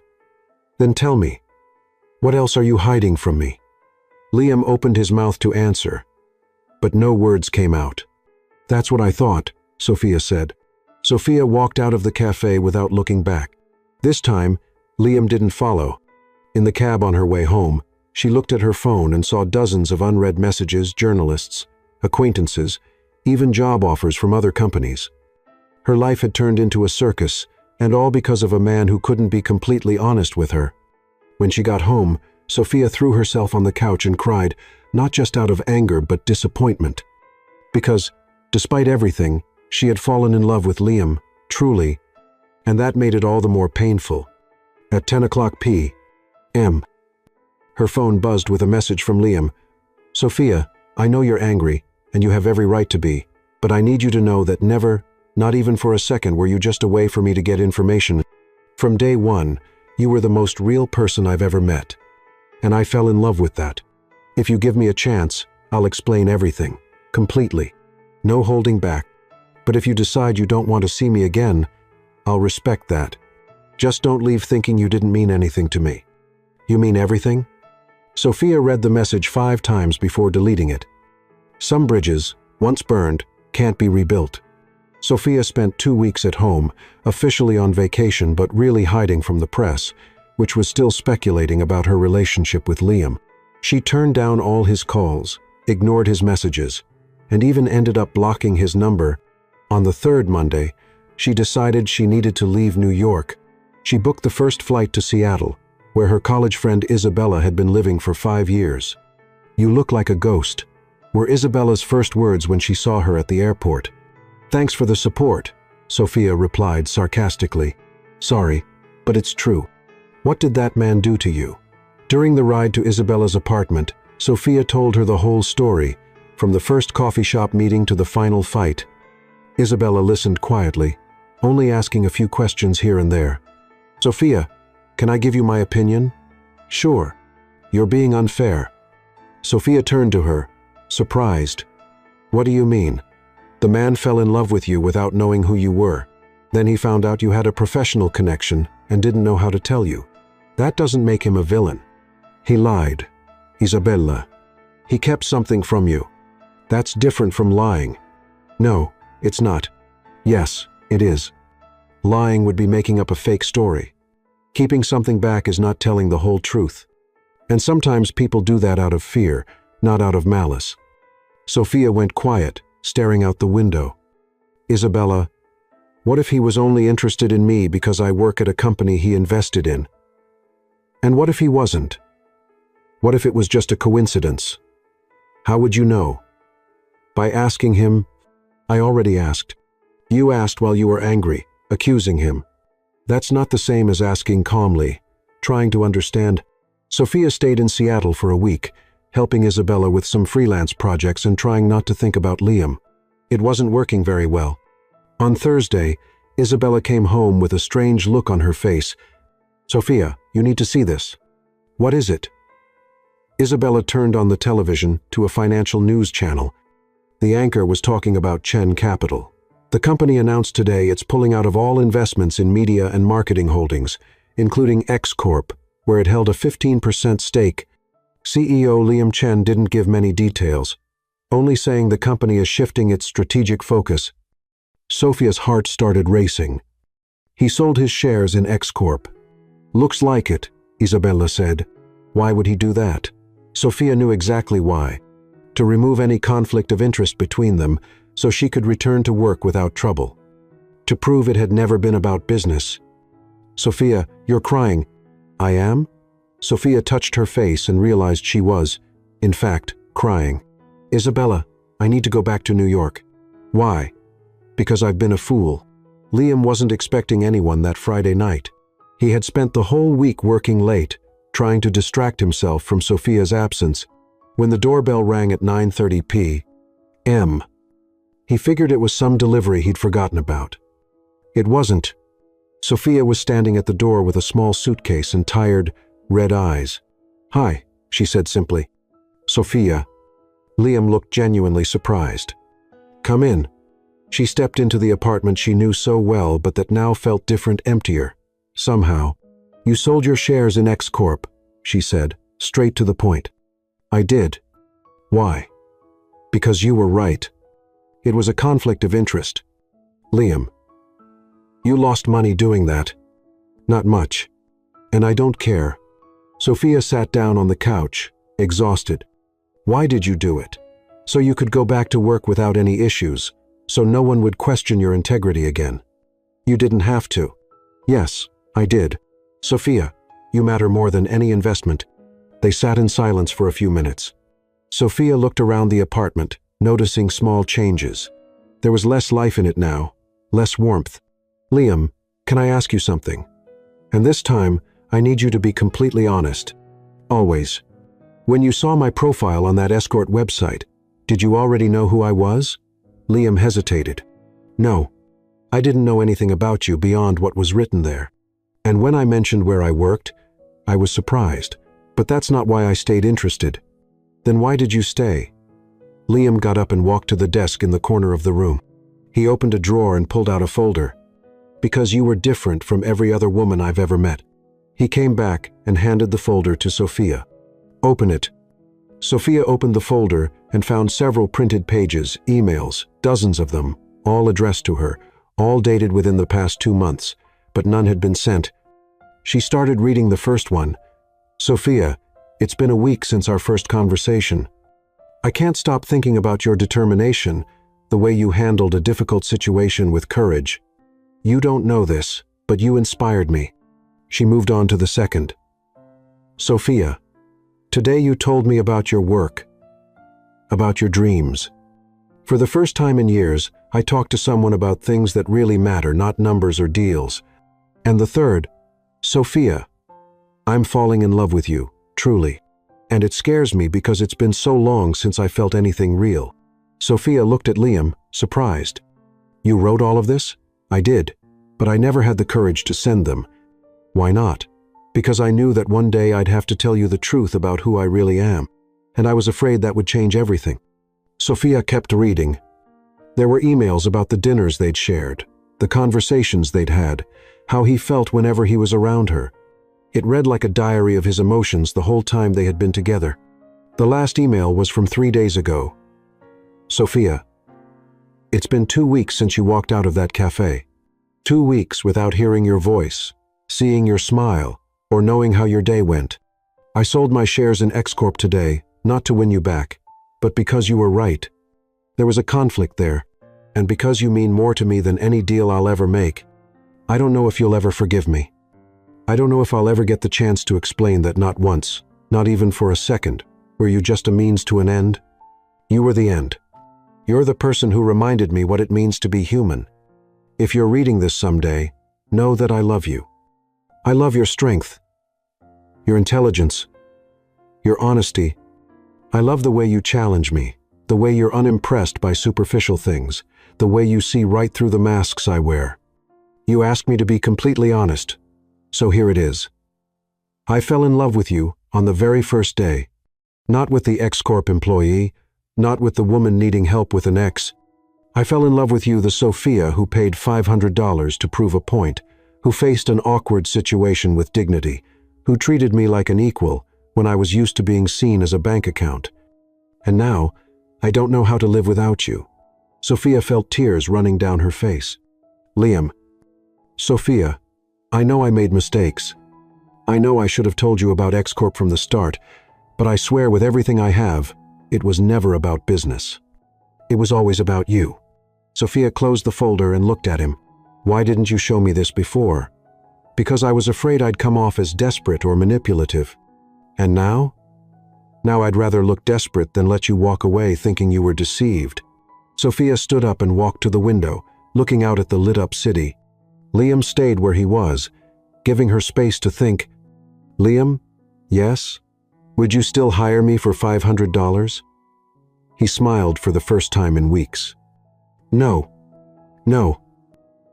Then tell me. What else are you hiding from me? Liam opened his mouth to answer, but no words came out. That's what I thought, Sophia said. Sophia walked out of the cafe without looking back. This time, Liam didn't follow. In the cab on her way home, she looked at her phone and saw dozens of unread messages, journalists, acquaintances, even job offers from other companies. Her life had turned into a circus, and all because of a man who couldn't be completely honest with her. When she got home, Sophia threw herself on the couch and cried, not just out of anger but disappointment. Because, despite everything, she had fallen in love with Liam, truly, and that made it all the more painful. At 10 o'clock p.m., her phone buzzed with a message from Liam. Sophia, I know you're angry, and you have every right to be, but I need you to know that never, not even for a second, were you just a way for me to get information. From day one, you were the most real person I've ever met. And I fell in love with that. If you give me a chance, I'll explain everything, completely. No holding back. But if you decide you don't want to see me again, I'll respect that. Just don't leave thinking you didn't mean anything to me. You mean everything? Sophia read the message 5 times before deleting it. Some bridges, once burned, can't be rebuilt. Sophia spent 2 weeks at home, officially on vacation but really hiding from the press, which was still speculating about her relationship with Liam. She turned down all his calls, ignored his messages, and even ended up blocking his number. On the 3rd Monday, she decided she needed to leave New York. She booked the first flight to Seattle, where her college friend Isabella had been living for 5 years. "You look like a ghost," were Isabella's first words when she saw her at the airport. "Thanks for the support," Sophia replied sarcastically. "Sorry, but it's true. What did that man do to you?" During the ride to Isabella's apartment, Sophia told her the whole story, from the first coffee shop meeting to the final fight. Isabella listened quietly, only asking a few questions here and there. "Sophia, can I give you my opinion?" "Sure. You're being unfair." Sophia turned to her, surprised. "What do you mean? The man fell in love with you without knowing who you were. Then he found out you had a professional connection and didn't know how to tell you. That doesn't make him a villain. He lied, Isabella. He kept something from you. That's different from lying." "No, it's not." "Yes, it is. Lying would be making up a fake story. Keeping something back is not telling the whole truth. And sometimes people do that out of fear, not out of malice." Sophia went quiet, staring out the window. "Isabella, What if he was only interested in me because I work at a company he invested in? And what if he wasn't? What if it was just a coincidence? How would you know? By asking him. I already asked. You asked while you were angry, accusing him. That's not the same as asking calmly, trying to understand. Sophia stayed in Seattle for a week, helping Isabella with some freelance projects and trying not to think about Liam. It wasn't working very well. On Thursday, Isabella came home with a strange look on her face. Sophia, you need to see this. What is it? Isabella turned on the television to a financial news channel. The anchor was talking about Chen Capital. The company announced today it's pulling out of all investments in media and marketing holdings, including X Corp, where it held a 15% stake. CEO Liam Chen didn't give many details, only saying the company is shifting its strategic focus. Sophia's heart started racing. He sold his shares in X Corp. Looks like it, Isabella said. Why would he do that? Sophia knew exactly why. To remove any conflict of interest between them so she could return to work without trouble. To prove it had never been about business. Sophia, you're crying. I am? Sophia touched her face and realized she was, in fact, crying. Isabella, I need to go back to New York. Why? Because I've been a fool. Liam wasn't expecting anyone that Friday night. He had spent the whole week working late, trying to distract himself from Sophia's absence. When the doorbell rang at 9:30 p.m., he figured it was some delivery he'd forgotten about. It wasn't. Sophia was standing at the door with a small suitcase and tired, red eyes. Hi, she said simply. Sophia. Liam looked genuinely surprised. Come in. She stepped into the apartment she knew so well but that now felt different, emptier. Somehow. You sold your shares in X Corp, she said, straight to the point. I did. Why? Because you were right. It was a conflict of interest. Liam. You lost money doing that. Not much. And I don't care. Sophia sat down on the couch, exhausted. Why did you do it? So you could go back to work without any issues, so no one would question your integrity again. You didn't have to. Yes, I did. Sophia, you matter more than any investment. They sat in silence for a few minutes. Sophia looked around the apartment, noticing small changes. There was less life in it now, less warmth. Liam, can I ask you something? And this time, I need you to be completely honest. Always. When you saw my profile on that escort website, did you already know who I was? Liam hesitated. No. I didn't know anything about you beyond what was written there. And when I mentioned where I worked, I was surprised. But that's not why I stayed interested. Then why did you stay? Liam got up and walked to the desk in the corner of the room. He opened a drawer and pulled out a folder. Because you were different from every other woman I've ever met. He came back and handed the folder to Sophia. Open it. Sophia opened the folder and found several printed pages, emails, dozens of them, all addressed to her, all dated within the past 2 months, but none had been sent. She started reading the first one. Sophia, it's been a week since our first conversation. I can't stop thinking about your determination, the way you handled a difficult situation with courage. You don't know this, but you inspired me. She moved on to the second. Sophia, today you told me about your work, about your dreams. For the first time in years, I talked to someone about things that really matter, not numbers or deals. And the third, Sophia, I'm falling in love with you, truly. And it scares me because it's been so long since I felt anything real. Sophia looked at Liam, surprised. You wrote all of this? I did, but I never had the courage to send them. Why not? Because I knew that one day I'd have to tell you the truth about who I really am, and I was afraid that would change everything. Sophia kept reading. There were emails about the dinners they'd shared, the conversations they'd had, how he felt whenever he was around her. It read like a diary of his emotions the whole time they had been together. The last email was from 3 days ago. Sophia, it's been 2 weeks since you walked out of that cafe. 2 weeks without hearing your voice, seeing your smile, or knowing how your day went. I sold my shares in X Corp today, not to win you back, but because you were right. There was a conflict there, and because you mean more to me than any deal I'll ever make, I don't know if you'll ever forgive me. I don't know if I'll ever get the chance to explain that not once, not even for a second, were you just a means to an end. You were the end. You're the person who reminded me what it means to be human. If you're reading this someday, know that I love you. I love your strength, your intelligence, your honesty. I love the way you challenge me, the way you're unimpressed by superficial things, the way you see right through the masks I wear. You asked me to be completely honest, so here it is. I fell in love with you on the very first day, not with the X-Corp employee, not with the woman needing help with an ex. I fell in love with you, the Sophia who paid $500 to prove a point, who faced an awkward situation with dignity, who treated me like an equal when I was used to being seen as a bank account. And now, I don't know how to live without you. Sophia felt tears running down her face. Liam. Sophia, I know I made mistakes. I know I should have told you about X-Corp from the start, but I swear with everything I have, it was never about business. It was always about you. Sophia closed the folder and looked at him. Why didn't you show me this before? Because I was afraid I'd come off as desperate or manipulative. And now? Now I'd rather look desperate than let you walk away thinking you were deceived. Sophia stood up and walked to the window, looking out at the lit-up city. Liam stayed where he was, giving her space to think. Liam? Yes? Would you still hire me for $500? He smiled for the first time in weeks. No. No.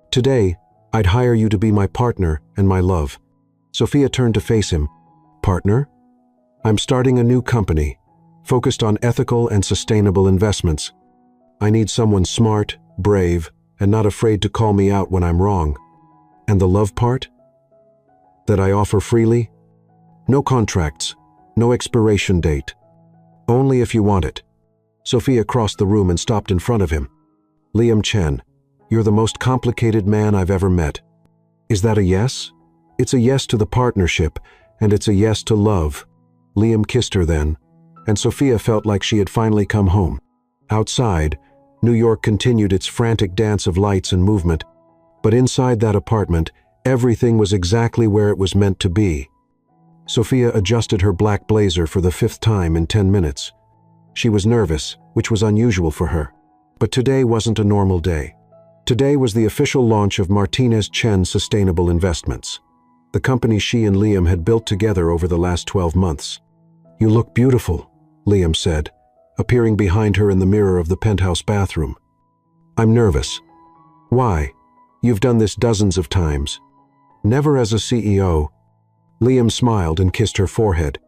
Today, I'd hire you to be my partner and my love. Sophia turned to face him. Partner? I'm starting a new company, focused on ethical and sustainable investments. I need someone smart, brave, and not afraid to call me out when I'm wrong. And the love part? That I offer freely? No contracts, no expiration date. Only if you want it. Sophia crossed the room and stopped in front of him. Liam Chen, you're the most complicated man I've ever met. Is that a yes? It's a yes to the partnership, and it's a yes to love. Liam kissed her then, and Sophia felt like she had finally come home. Outside, New York continued its frantic dance of lights and movement, but inside that apartment, everything was exactly where it was meant to be. Sophia adjusted her black blazer for the 5th time in 10 minutes. She was nervous, which was unusual for her. But today wasn't a normal day. Today was the official launch of Martinez Chen Sustainable Investments, the company she and Liam had built together over the last 12 months. You look beautiful, Liam said, appearing behind her in the mirror of the penthouse bathroom. I'm nervous. Why? You've done this dozens of times. Never as a CEO. Liam smiled and kissed her forehead.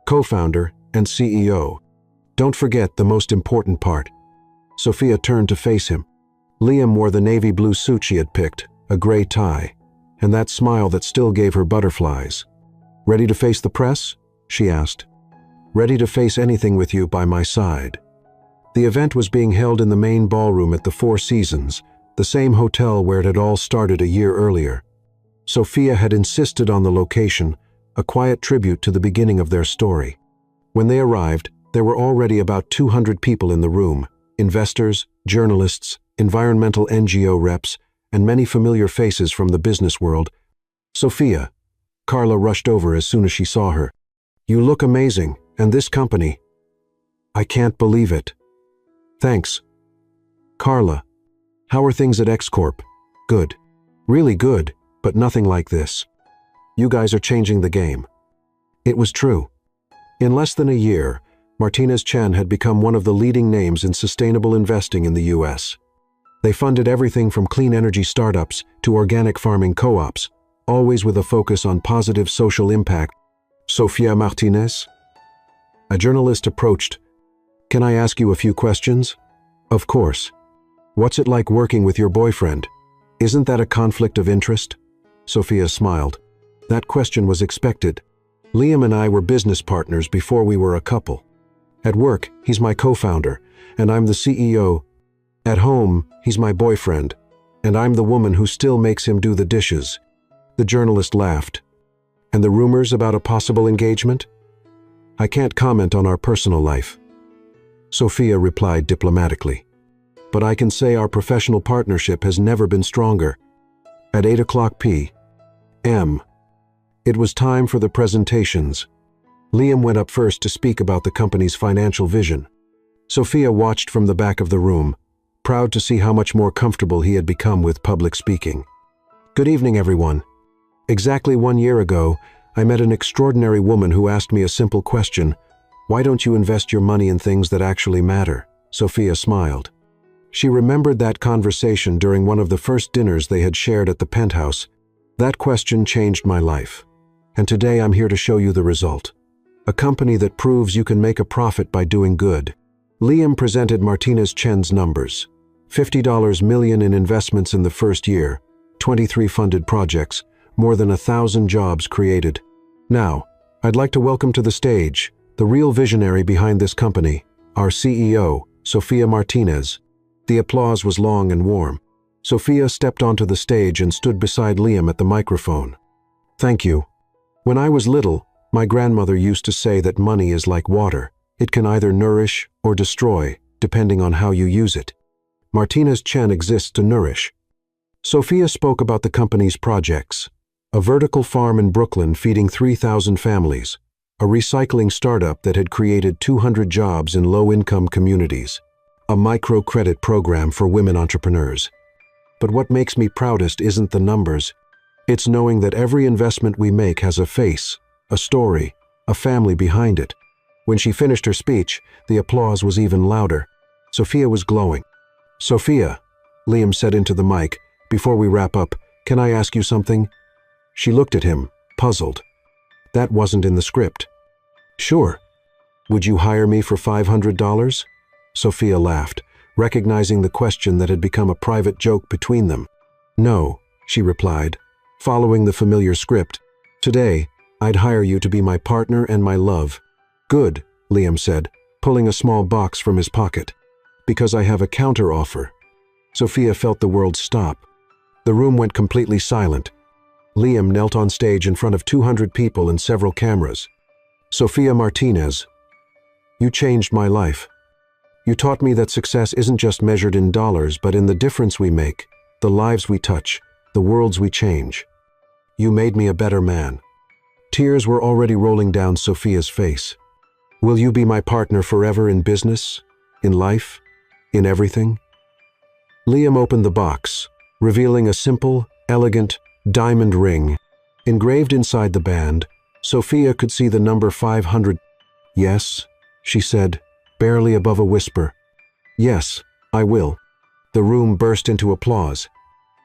Co-founder and CEO. Don't forget the most important part. Sophia turned to face him. Liam wore the navy blue suit she had picked, a gray tie, and that smile that still gave her butterflies. Ready to face the press? She asked. Ready to face anything with you by my side. The event was being held in the main ballroom at the Four Seasons, the same hotel where it had all started a year earlier. Sophia had insisted on the location, a quiet tribute to the beginning of their story. When they arrived, there were already about 200 people in the room, investors, journalists, environmental NGO reps, and many familiar faces from the business world. Sophia. Carla rushed over as soon as she saw her. You look amazing, and this company. I can't believe it. Thanks. Carla. How are things at X-Corp? Good. Really good, but nothing like this. You guys are changing the game. It was true. In less than a year, Martinez Chen had become one of the leading names in sustainable investing in the U.S. They funded everything from clean energy startups to organic farming co-ops, always with a focus on positive social impact. Sophia Martinez? A journalist approached. Can I ask you a few questions? Of course. What's it like working with your boyfriend? Isn't that a conflict of interest? Sophia smiled. That question was expected. Liam and I were business partners before we were a couple. At work, he's my co-founder, and I'm the CEO. At home, he's my boyfriend, and I'm the woman who still makes him do the dishes. The journalist laughed. And the rumors about a possible engagement? I can't comment on our personal life. Sophia replied diplomatically. but I can say our professional partnership has never been stronger. At 8:00 p.m., it was time for the presentations. Liam went up first to speak about the company's financial vision. Sophia watched from the back of the room, proud to see how much more comfortable he had become with public speaking. Good evening, everyone. Exactly 1 year ago, I met an extraordinary woman who asked me a simple question: why don't you invest your money in things that actually matter? Sophia smiled. She remembered that conversation during one of the first dinners they had shared at the penthouse. That question changed my life. And today I'm here to show you the result. A company that proves you can make a profit by doing good. Liam presented Martinez Chen's numbers. $50 million in investments in the first year, 23 funded projects, more than 1,000 jobs created. Now, I'd like to welcome to the stage the real visionary behind this company, our CEO, Sophia Martinez. The applause was long and warm. Sophia stepped onto the stage and stood beside Liam at the microphone. Thank you. When I was little, my grandmother used to say that money is like water. It can either nourish or destroy, depending on how you use it. Martinez Chen exists to nourish. Sophia spoke about the company's projects. A vertical farm in Brooklyn feeding 3,000 families. A recycling startup that had created 200 jobs in low-income communities. A microcredit program for women entrepreneurs. But what makes me proudest isn't the numbers. It's knowing that every investment we make has a face, a story, a family behind it. When she finished her speech, the applause was even louder. Sophia was glowing. Sophia, Liam said into the mic, before we wrap up, can I ask you something? She looked at him, puzzled. That wasn't in the script. Sure. Would you hire me for $500? Sophia laughed, recognizing the question that had become a private joke between them. No, she replied, following the familiar script. Today, I'd hire you to be my partner and my love. Good, Liam said, pulling a small box from his pocket. Because I have a counter-offer. Sophia felt the world stop. The room went completely silent. Liam knelt on stage in front of 200 people and several cameras. Sophia Martinez, you changed my life. You taught me that success isn't just measured in dollars, but in the difference we make, the lives we touch, the worlds we change. You made me a better man. Tears were already rolling down Sophia's face. Will you be my partner forever in business, in life, in everything? Liam opened the box, revealing a simple, elegant, diamond ring. Engraved inside the band, Sophia could see the number 500. Yes, she said, barely above a whisper. Yes, I will. The room burst into applause.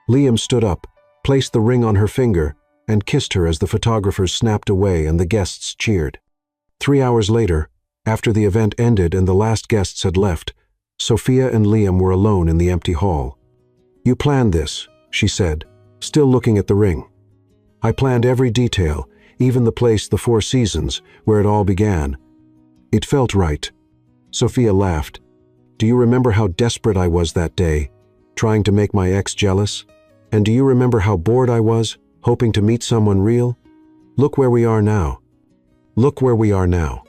Liam stood up, placed the ring on her finger, and kissed her as the photographers snapped away and the guests cheered. 3 hours later, after the event ended and the last guests had left, Sophia and Liam were alone in the empty hall. You planned this, she said, still looking at the ring. I planned every detail, even the place, the Four Seasons, where it all began. It felt right. Sophia laughed. Do you remember how desperate I was that day, trying to make my ex jealous? And do you remember how bored I was, hoping to meet someone real? Look where we are now. Look where we are now.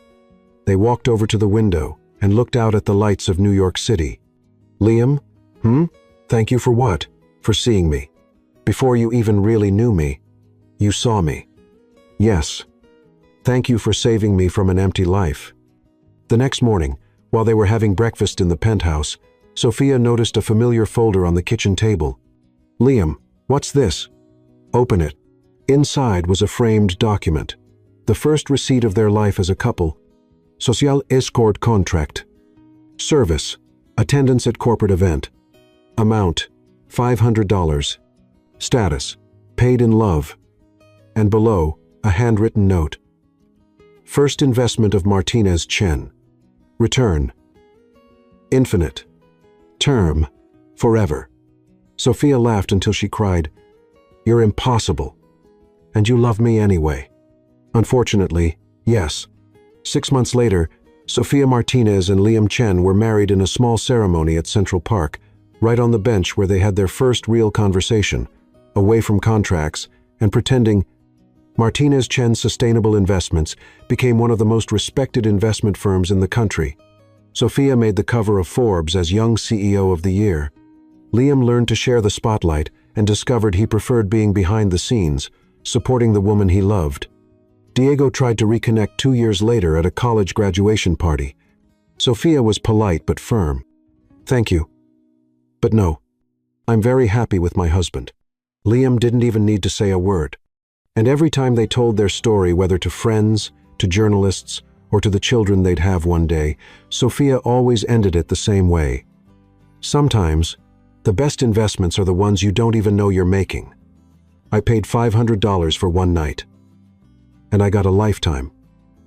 They walked over to the window and looked out at the lights of New York City. Liam? Thank you for what? For seeing me. Before you even really knew me, you saw me. Yes. Thank you for saving me from an empty life. The next morning, while they were having breakfast in the penthouse, Sophia noticed a familiar folder on the kitchen table. Liam, what's this? Open it. Inside was a framed document. The first receipt of their life as a couple. Social escort contract. Service. Attendance at corporate event. Amount. $500. Status. Paid in love. And below, a handwritten note. First investment of Martinez Chen. Return. Infinite. Term. Forever. Sophia laughed until she cried, You're impossible. And you love me anyway. Unfortunately, yes. 6 months later, Sophia Martinez and Liam Chen were married in a small ceremony at Central Park, right on the bench where they had their first real conversation, away from contracts, and pretending. Martinez Chen Sustainable Investments became one of the most respected investment firms in the country. Sophia made the cover of Forbes as Young CEO of the Year. Liam learned to share the spotlight and discovered he preferred being behind the scenes, supporting the woman he loved. Diego tried to reconnect 2 years later at a college graduation party. Sophia was polite but firm. "Thank you. But no. I'm very happy with my husband." Liam didn't even need to say a word. And every time they told their story, whether to friends, to journalists, or to the children they'd have one day, Sophia always ended it the same way. "Sometimes, the best investments are the ones you don't even know you're making. I paid $500 for one night, and I got a lifetime."